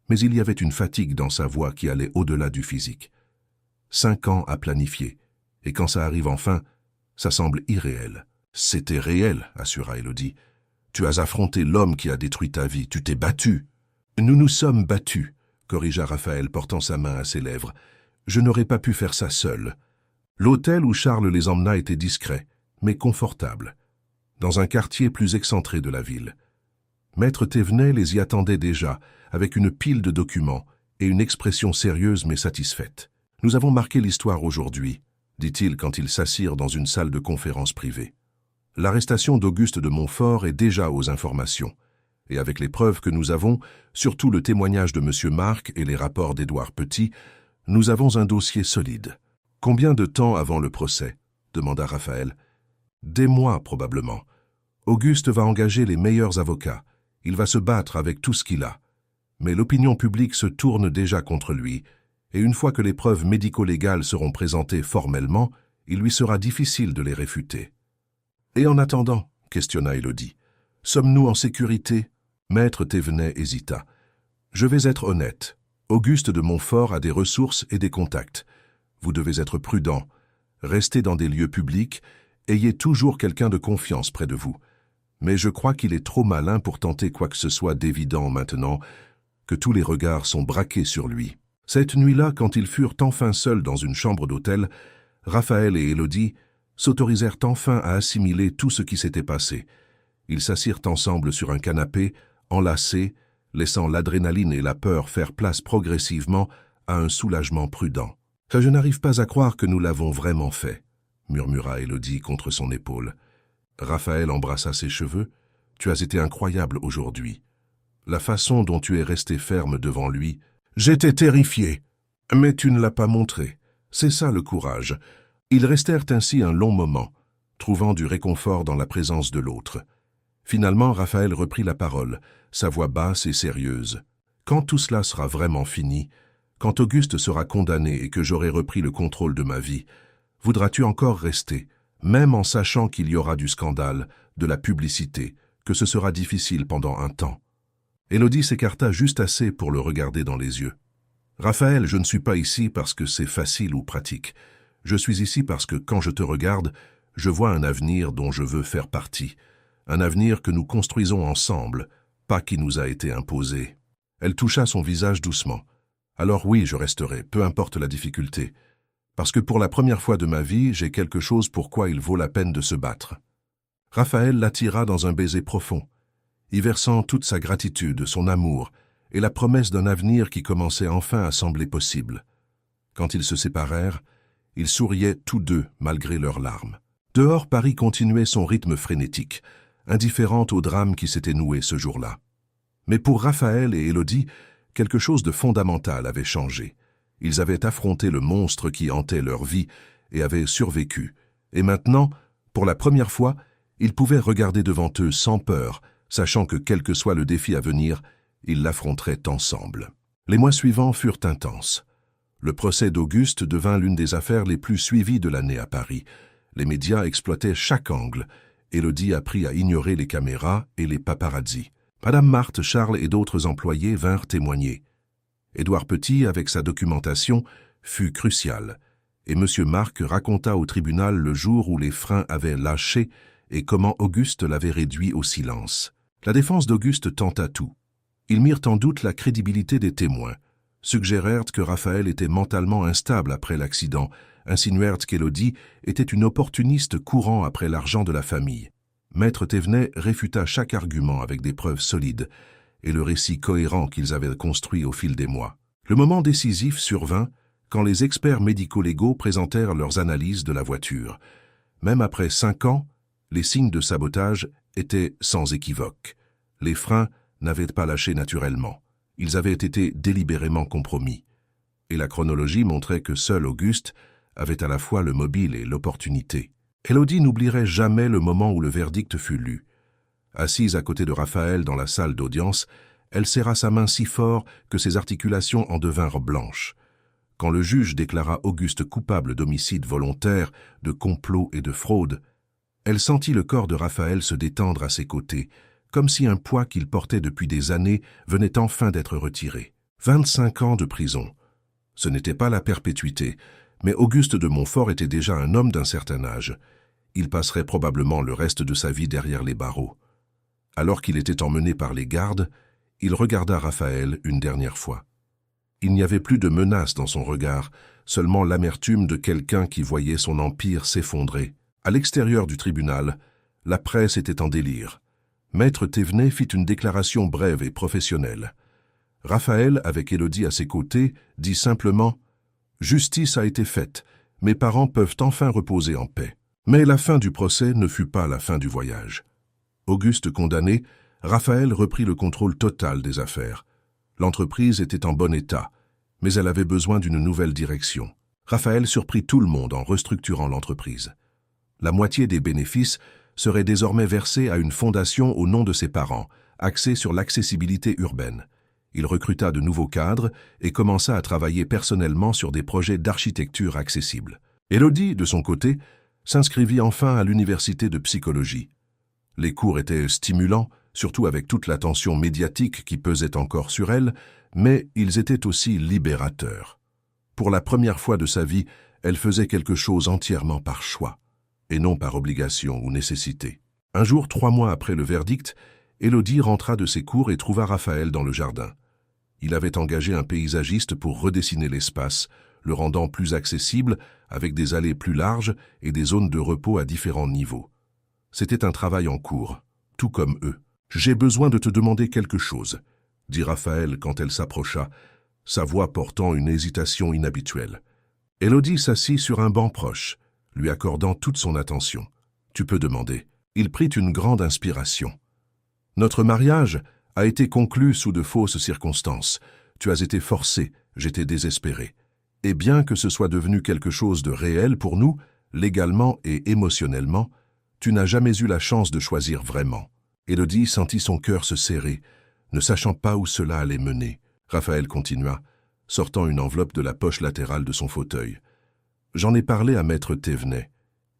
mais il y avait une fatigue dans sa voix qui allait au-delà du physique. 5 ans à planifier, et quand ça arrive enfin, ça semble irréel. C'était réel, assura Élodie. Tu as affronté l'homme qui a détruit ta vie, tu t'es battu. Nous nous sommes battus, corrigea Raphaël, portant sa main à ses lèvres. Je n'aurais pas pu faire ça seul. L'hôtel où Charles les emmena était discret, mais confortable, dans un quartier plus excentré de la ville. Maître Thévenet les y attendait déjà, avec une pile de documents et une expression sérieuse mais satisfaite. « Nous avons marqué l'histoire aujourd'hui », dit-il quand ils s'assirent dans une salle de conférence privée. L'arrestation d'Auguste de Montfort est déjà aux informations, et avec les preuves que nous avons, surtout le témoignage de M. Marc et les rapports d'Édouard Petit, nous avons un dossier solide. « Combien de temps avant le procès ?» demanda Raphaël. « Des mois, probablement. Auguste va engager les meilleurs avocats. Il va se battre avec tout ce qu'il a. Mais l'opinion publique se tourne déjà contre lui, et une fois que les preuves médico-légales seront présentées formellement, il lui sera difficile de les réfuter. « Et en attendant, questionna Élodie, sommes-nous en sécurité ?» Maître Thévenet hésita. « Je vais être honnête. Auguste de Montfort a des ressources et des contacts. Vous devez être prudent. Restez dans des lieux publics, ayez toujours quelqu'un de confiance près de vous. Mais je crois qu'il est trop malin pour tenter quoi que ce soit d'évident maintenant, que tous les regards sont braqués sur lui. » Cette nuit-là, quand ils furent enfin seuls dans une chambre d'hôtel, Raphaël et Élodie s'autorisèrent enfin à assimiler tout ce qui s'était passé. Ils s'assirent ensemble sur un canapé, enlacés, laissant l'adrénaline et la peur faire place progressivement à un soulagement prudent. « Je n'arrive pas à croire que nous l'avons vraiment fait, » murmura Élodie contre son épaule. Raphaël embrassa ses cheveux. « Tu as été incroyable aujourd'hui. La façon dont tu es resté ferme devant lui. » « J'étais terrifié. Mais tu ne l'as pas montré. C'est ça le courage. » Ils restèrent ainsi un long moment, trouvant du réconfort dans la présence de l'autre. Finalement, Raphaël reprit la parole, sa voix basse et sérieuse. « Quand tout cela sera vraiment fini, quand Auguste sera condamné et que j'aurai repris le contrôle de ma vie, voudras-tu encore rester, même en sachant qu'il y aura du scandale, de la publicité, que ce sera difficile pendant un temps ?» Élodie s'écarta juste assez pour le regarder dans les yeux. « Raphaël, je ne suis pas ici parce que c'est facile ou pratique. Je suis ici parce que, quand je te regarde, je vois un avenir dont je veux faire partie. Un avenir que nous construisons ensemble, pas qui nous a été imposé. » Elle toucha son visage doucement. « Alors oui, je resterai, peu importe la difficulté. Parce que pour la première fois de ma vie, j'ai quelque chose pour quoi il vaut la peine de se battre. » Raphaël l'attira dans un baiser profond, y versant toute sa gratitude, son amour et la promesse d'un avenir qui commençait enfin à sembler possible. Quand ils se séparèrent, ils souriaient tous deux malgré leurs larmes. Dehors, Paris continuait son rythme frénétique, indifférente au drame qui s'était noué ce jour-là. Mais pour Raphaël et Élodie, quelque chose de fondamental avait changé. Ils avaient affronté le monstre qui hantait leur vie et avaient survécu. Et maintenant, pour la première fois, ils pouvaient regarder devant eux sans peur, sachant que quel que soit le défi à venir, ils l'affronteraient ensemble. Les mois suivants furent intenses. Le procès d'Auguste devint l'une des affaires les plus suivies de l'année à Paris. Les médias exploitaient chaque angle. Élodie apprit à ignorer les caméras et les paparazzis. Madame Marthe, Charles et d'autres employés vinrent témoigner. Édouard Petit, avec sa documentation, fut crucial, et M. Marc raconta au tribunal le jour où les freins avaient lâché et comment Auguste l'avait réduit au silence. La défense d'Auguste tenta tout. Ils mirent en doute la crédibilité des témoins, suggérèrent que Raphaël était mentalement instable après l'accident, insinuèrent qu'Élodie était une opportuniste courant après l'argent de la famille. Maître Thévenet réfuta chaque argument avec des preuves solides et le récit cohérent qu'ils avaient construit au fil des mois. Le moment décisif survint quand les experts médico-légaux présentèrent leurs analyses de la voiture. Même après 5 ans, les signes de sabotage étaient sans équivoque. Les freins n'avaient pas lâché naturellement. Ils avaient été délibérément compromis. Et la chronologie montrait que seul Auguste avait à la fois le mobile et l'opportunité. Élodie n'oublierait jamais le moment où le verdict fut lu. Assise à côté de Raphaël dans la salle d'audience, elle serra sa main si fort que ses articulations en devinrent blanches. Quand le juge déclara Auguste coupable d'homicide volontaire, de complot et de fraude, elle sentit le corps de Raphaël se détendre à ses côtés, comme si un poids qu'il portait depuis des années venait enfin d'être retiré. 25 ans de prison. Ce n'était pas la perpétuité, mais Auguste de Montfort était déjà un homme d'un certain âge. Il passerait probablement le reste de sa vie derrière les barreaux. Alors qu'il était emmené par les gardes, il regarda Raphaël une dernière fois. Il n'y avait plus de menace dans son regard, seulement l'amertume de quelqu'un qui voyait son empire s'effondrer. À l'extérieur du tribunal, la presse était en délire. Maître Thévenet fit une déclaration brève et professionnelle. Raphaël, avec Élodie à ses côtés, dit simplement « Justice a été faite, mes parents peuvent enfin reposer en paix. » Mais la fin du procès ne fut pas la fin du voyage. Auguste condamné, Raphaël reprit le contrôle total des affaires. L'entreprise était en bon état, mais elle avait besoin d'une nouvelle direction. Raphaël surprit tout le monde en restructurant l'entreprise. La moitié des bénéfices serait désormais versée à une fondation au nom de ses parents, axée sur l'accessibilité urbaine. Il recruta de nouveaux cadres et commença à travailler personnellement sur des projets d'architecture accessible. Élodie, de son côté, s'inscrivit enfin à l'université de psychologie. Les cours étaient stimulants, surtout avec toute l'attention médiatique qui pesait encore sur elle, mais ils étaient aussi libérateurs. Pour la première fois de sa vie, elle faisait quelque chose entièrement par choix, et non par obligation ou nécessité. Un jour, 3 mois après le verdict, Élodie rentra de ses cours et trouva Raphaël dans le jardin. Il avait engagé un paysagiste pour redessiner l'espace, le rendant plus accessible, avec des allées plus larges et des zones de repos à différents niveaux. C'était un travail en cours, tout comme eux. « J'ai besoin de te demander quelque chose », dit Raphaël quand elle s'approcha, sa voix portant une hésitation inhabituelle. Élodie s'assit sur un banc proche, lui accordant toute son attention. « Tu peux demander. » Il prit une grande inspiration. « Notre mariage a été conclu sous de fausses circonstances. Tu as été forcé, j'étais désespéré. Et bien que ce soit devenu quelque chose de réel pour nous, légalement et émotionnellement, tu n'as jamais eu la chance de choisir vraiment. » Élodie sentit son cœur se serrer, ne sachant pas où cela allait mener. Raphaël continua, sortant une enveloppe de la poche latérale de son fauteuil. « J'en ai parlé à Maître Thévenet.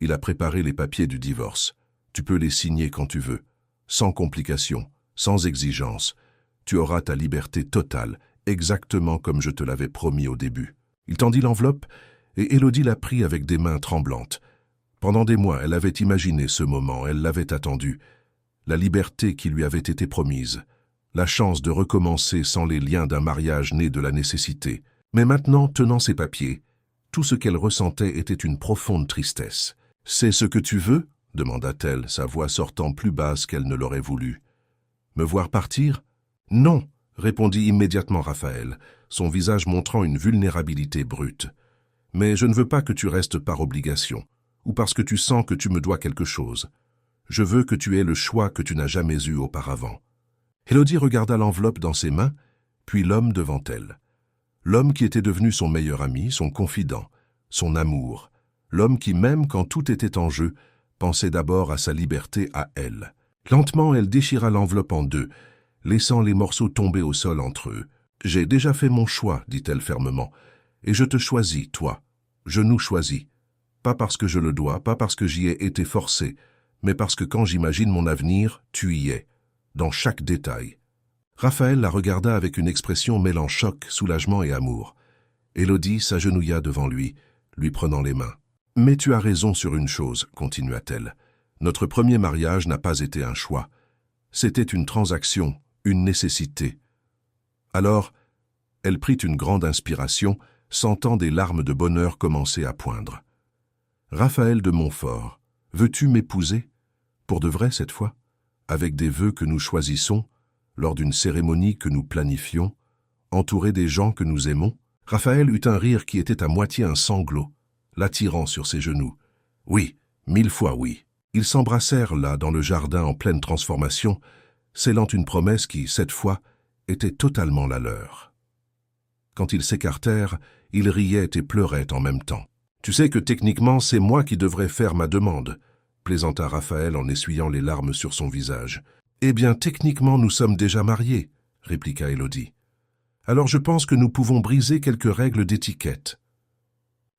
Il a préparé les papiers du divorce. Tu peux les signer quand tu veux, sans complications, sans exigence. Tu auras ta liberté totale, exactement comme je te l'avais promis au début. » Il tendit l'enveloppe et Élodie la prit avec des mains tremblantes. Pendant des mois, elle avait imaginé ce moment, elle l'avait attendu. La liberté qui lui avait été promise, la chance de recommencer sans les liens d'un mariage né de la nécessité. Mais maintenant, tenant ses papiers, tout ce qu'elle ressentait était une profonde tristesse. « C'est ce que tu veux ?» demanda-t-elle, sa voix sortant plus basse qu'elle ne l'aurait voulu. « Me voir partir ?»« Non !» répondit immédiatement Raphaël, son visage montrant une vulnérabilité brute. « Mais je ne veux pas que tu restes par obligation, ou parce que tu sens que tu me dois quelque chose. Je veux que tu aies le choix que tu n'as jamais eu auparavant. » Élodie regarda l'enveloppe dans ses mains, puis l'homme devant elle. L'homme qui était devenu son meilleur ami, son confident, son amour. L'homme qui, même quand tout était en jeu, pensait d'abord à sa liberté à elle. Lentement, elle déchira l'enveloppe en deux, laissant les morceaux tomber au sol entre eux. « J'ai déjà fait mon choix, dit-elle fermement, et je te choisis, toi. Je nous choisis. Pas parce que je le dois, pas parce que j'y ai été forcé, mais parce que quand j'imagine mon avenir, tu y es, dans chaque détail. » Raphaël la regarda avec une expression mêlant choc, soulagement et amour. Élodie s'agenouilla devant lui prenant les mains. « Mais tu as raison sur une chose, continua-t-elle. Notre premier mariage n'a pas été un choix. C'était une transaction, une nécessité. » Alors, elle prit une grande inspiration, sentant des larmes de bonheur commencer à poindre. « Raphaël de Montfort, veux-tu m'épouser? Pour de vrai cette fois? Avec des vœux que nous choisissons, lors d'une cérémonie que nous planifions, entourés des gens que nous aimons ?» Raphaël eut un rire qui était à moitié un sanglot, l'attirant sur ses genoux. « Oui, 1000 fois oui. » Ils s'embrassèrent là, dans le jardin en pleine transformation, scellant une promesse qui, cette fois, était totalement la leur. Quand ils s'écartèrent, ils riaient et pleuraient en même temps. « Tu sais que techniquement, c'est moi qui devrais faire ma demande, » plaisanta Raphaël en essuyant les larmes sur son visage. « Eh bien, techniquement, nous sommes déjà mariés, » répliqua Élodie. « Alors je pense que nous pouvons briser quelques règles d'étiquette. »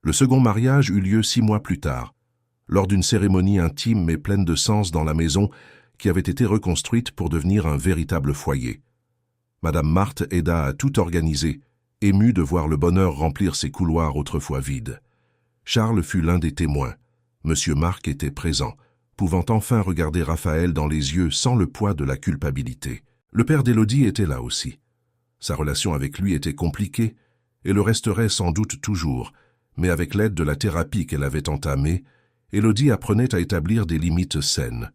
Le second mariage eut lieu 6 mois plus tard, lors d'une cérémonie intime mais pleine de sens dans la maison qui avait été reconstruite pour devenir un véritable foyer. Madame Marthe aida à tout organiser, émue de voir le bonheur remplir ses couloirs autrefois vides. Charles fut l'un des témoins. Monsieur Marc était présent, pouvant enfin regarder Raphaël dans les yeux sans le poids de la culpabilité. Le père d'Élodie était là aussi. Sa relation avec lui était compliquée, et le resterait sans doute toujours, mais avec l'aide de la thérapie qu'elle avait entamée, Élodie apprenait à établir des limites saines.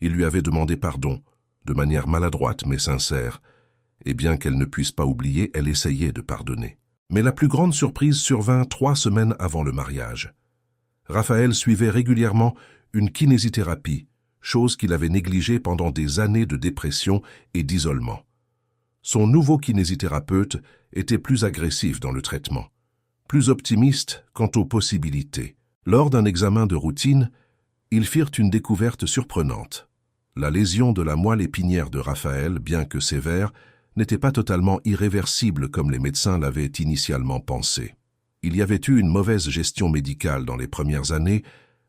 Il lui avait demandé pardon, de manière maladroite mais sincère, et bien qu'elle ne puisse pas oublier, elle essayait de pardonner. Mais la plus grande surprise survint 3 semaines avant le mariage. Raphaël suivait régulièrement une kinésithérapie, chose qu'il avait négligée pendant des années de dépression et d'isolement. Son nouveau kinésithérapeute était plus agressif dans le traitement, plus optimiste quant aux possibilités. Lors d'un examen de routine, ils firent une découverte surprenante. La lésion de la moelle épinière de Raphaël, bien que sévère, n'était pas totalement irréversible comme les médecins l'avaient initialement pensé. Il y avait eu une mauvaise gestion médicale dans les premières années,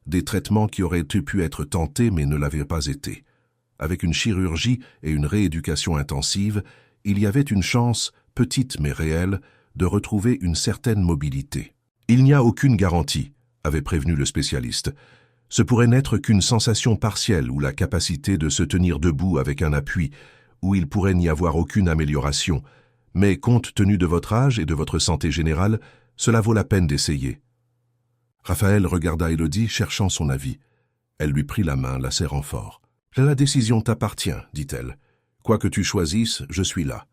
des traitements qui auraient pu être tentés mais ne l'avaient pas été. Avec une chirurgie et une rééducation intensive, il y avait une chance, petite mais réelle, de retrouver une certaine mobilité. Il n'y a aucune garantie, avait prévenu le spécialiste. Ce pourrait n'être qu'une sensation partielle ou la capacité de se tenir debout avec un appui, où il pourrait n'y avoir aucune amélioration, mais compte tenu de votre âge et de votre santé générale, cela vaut la peine d'essayer. Raphaël regarda Élodie, cherchant son avis. Elle lui prit la main, la serrant fort. « La décision t'appartient, dit-elle. Quoi que tu choisisses, je suis là. »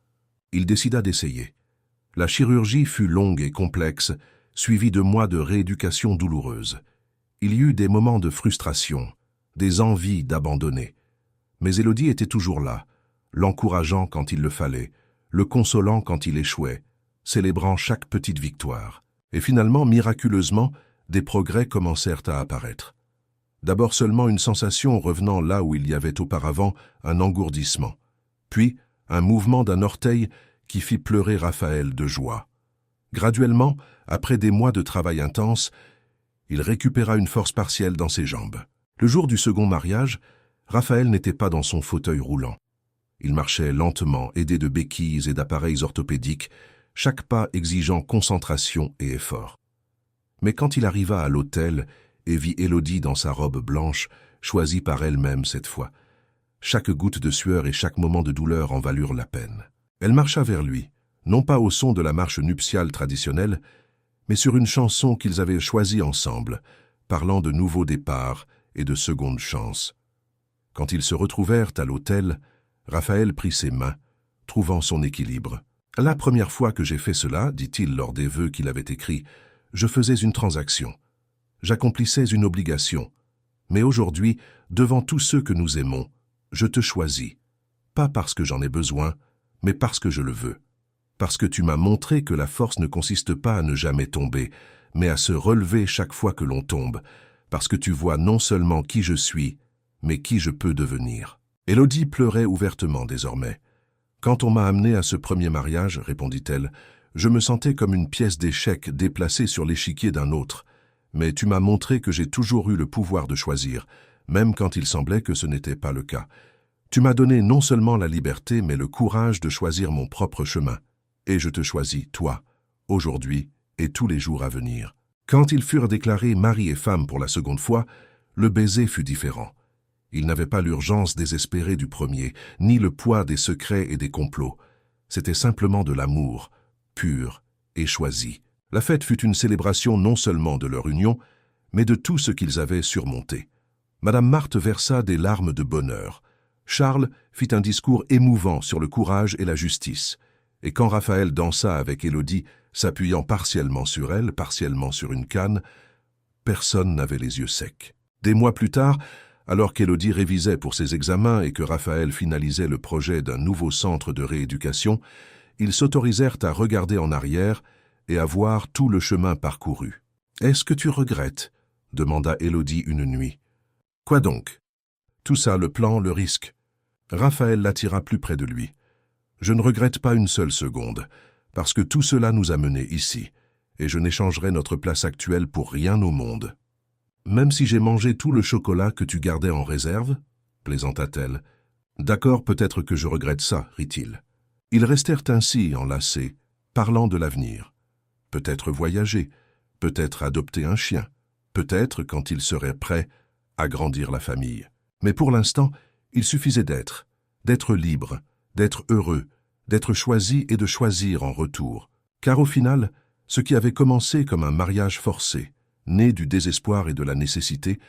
Il décida d'essayer. La chirurgie fut longue et complexe, suivie de mois de rééducation douloureuse. Il y eut des moments de frustration, des envies d'abandonner. Mais Élodie était toujours là, l'encourageant quand il le fallait, le consolant quand il échouait, célébrant chaque petite victoire. Et finalement, miraculeusement, des progrès commencèrent à apparaître. D'abord seulement une sensation revenant là où il y avait auparavant un engourdissement, puis un mouvement d'un orteil qui fit pleurer Raphaël de joie. Graduellement, après des mois de travail intense, il récupéra une force partielle dans ses jambes. Le jour du second mariage, Raphaël n'était pas dans son fauteuil roulant. Il marchait lentement, aidé de béquilles et d'appareils orthopédiques, chaque pas exigeant concentration et effort. Mais quand il arriva à l'hôtel et vit Élodie dans sa robe blanche, choisie par elle-même cette fois, chaque goutte de sueur et chaque moment de douleur en valurent la peine. Elle marcha vers lui, non pas au son de la marche nuptiale traditionnelle, mais sur une chanson qu'ils avaient choisie ensemble, parlant de nouveaux départs et de secondes chances. Quand ils se retrouvèrent à l'hôtel, Raphaël prit ses mains, trouvant son équilibre. « La première fois que j'ai fait cela, dit-il lors des vœux qu'il avait écrits, je faisais une transaction. J'accomplissais une obligation. Mais aujourd'hui, devant tous ceux que nous aimons, je te choisis. Pas parce que j'en ai besoin, mais parce que je le veux. Parce que tu m'as montré que la force ne consiste pas à ne jamais tomber, mais à se relever chaque fois que l'on tombe. Parce que tu vois non seulement qui je suis, mais qui je peux devenir. » Élodie pleurait ouvertement désormais. « Quand on m'a amené à ce premier mariage, répondit-elle, je me sentais comme une pièce d'échec déplacée sur l'échiquier d'un autre. Mais tu m'as montré que j'ai toujours eu le pouvoir de choisir, même quand il semblait que ce n'était pas le cas. Tu m'as donné non seulement la liberté, mais le courage de choisir mon propre chemin. Et je te choisis, toi, aujourd'hui et tous les jours à venir. » Quand ils furent déclarés mari et femme pour la seconde fois, le baiser fut différent. Il n'avait pas l'urgence désespérée du premier, ni le poids des secrets et des complots. C'était simplement de l'amour, pur et choisi. La fête fut une célébration non seulement de leur union, mais de tout ce qu'ils avaient surmonté. Madame Marthe versa des larmes de bonheur. Charles fit un discours émouvant sur le courage et la justice. Et quand Raphaël dansa avec Élodie, s'appuyant partiellement sur elle, partiellement sur une canne, personne n'avait les yeux secs. Des mois plus tard, alors qu'Élodie révisait pour ses examens et que Raphaël finalisait le projet d'un nouveau centre de rééducation, ils s'autorisèrent à regarder en arrière et à voir tout le chemin parcouru. « Est-ce que tu regrettes ?» demanda Élodie une nuit. « Quoi donc ?»« Tout ça, le plan, le risque. » Raphaël l'attira plus près de lui. « Je ne regrette pas une seule seconde, parce que tout cela nous a menés ici, et je n'échangerai notre place actuelle pour rien au monde. » « Même si j'ai mangé tout le chocolat que tu gardais en réserve ?» plaisanta-t-elle. « D'accord, peut-être que je regrette ça, rit-il. » Ils restèrent ainsi enlacés, parlant de l'avenir. Peut-être voyager, peut-être adopter un chien, peut-être quand ils seraient prêts à grandir la famille. Mais pour l'instant, il suffisait d'être libre, d'être heureux, d'être choisi et de choisir en retour. Car au final, ce qui avait commencé comme un mariage forcé, né du désespoir et de la nécessité,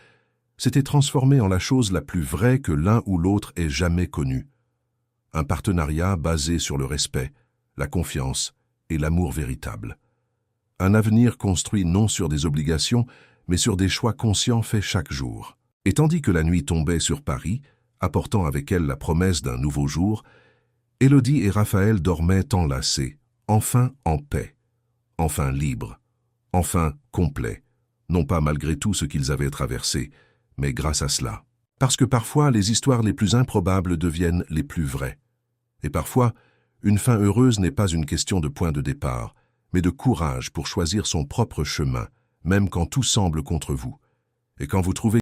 s'était transformé en la chose la plus vraie que l'un ou l'autre ait jamais connue. Un partenariat basé sur le respect, la confiance et l'amour véritable. Un avenir construit non sur des obligations, mais sur des choix conscients faits chaque jour. Et tandis que la nuit tombait sur Paris, apportant avec elle la promesse d'un nouveau jour, Élodie et Raphaël dormaient enlacés, enfin en paix, enfin libres, enfin complets, non pas malgré tout ce qu'ils avaient traversé, mais grâce à cela. Parce que parfois, les histoires les plus improbables deviennent les plus vraies. Et parfois, une fin heureuse n'est pas une question de point de départ, mais de courage pour choisir son propre chemin, même quand tout semble contre vous. Et quand vous trouvez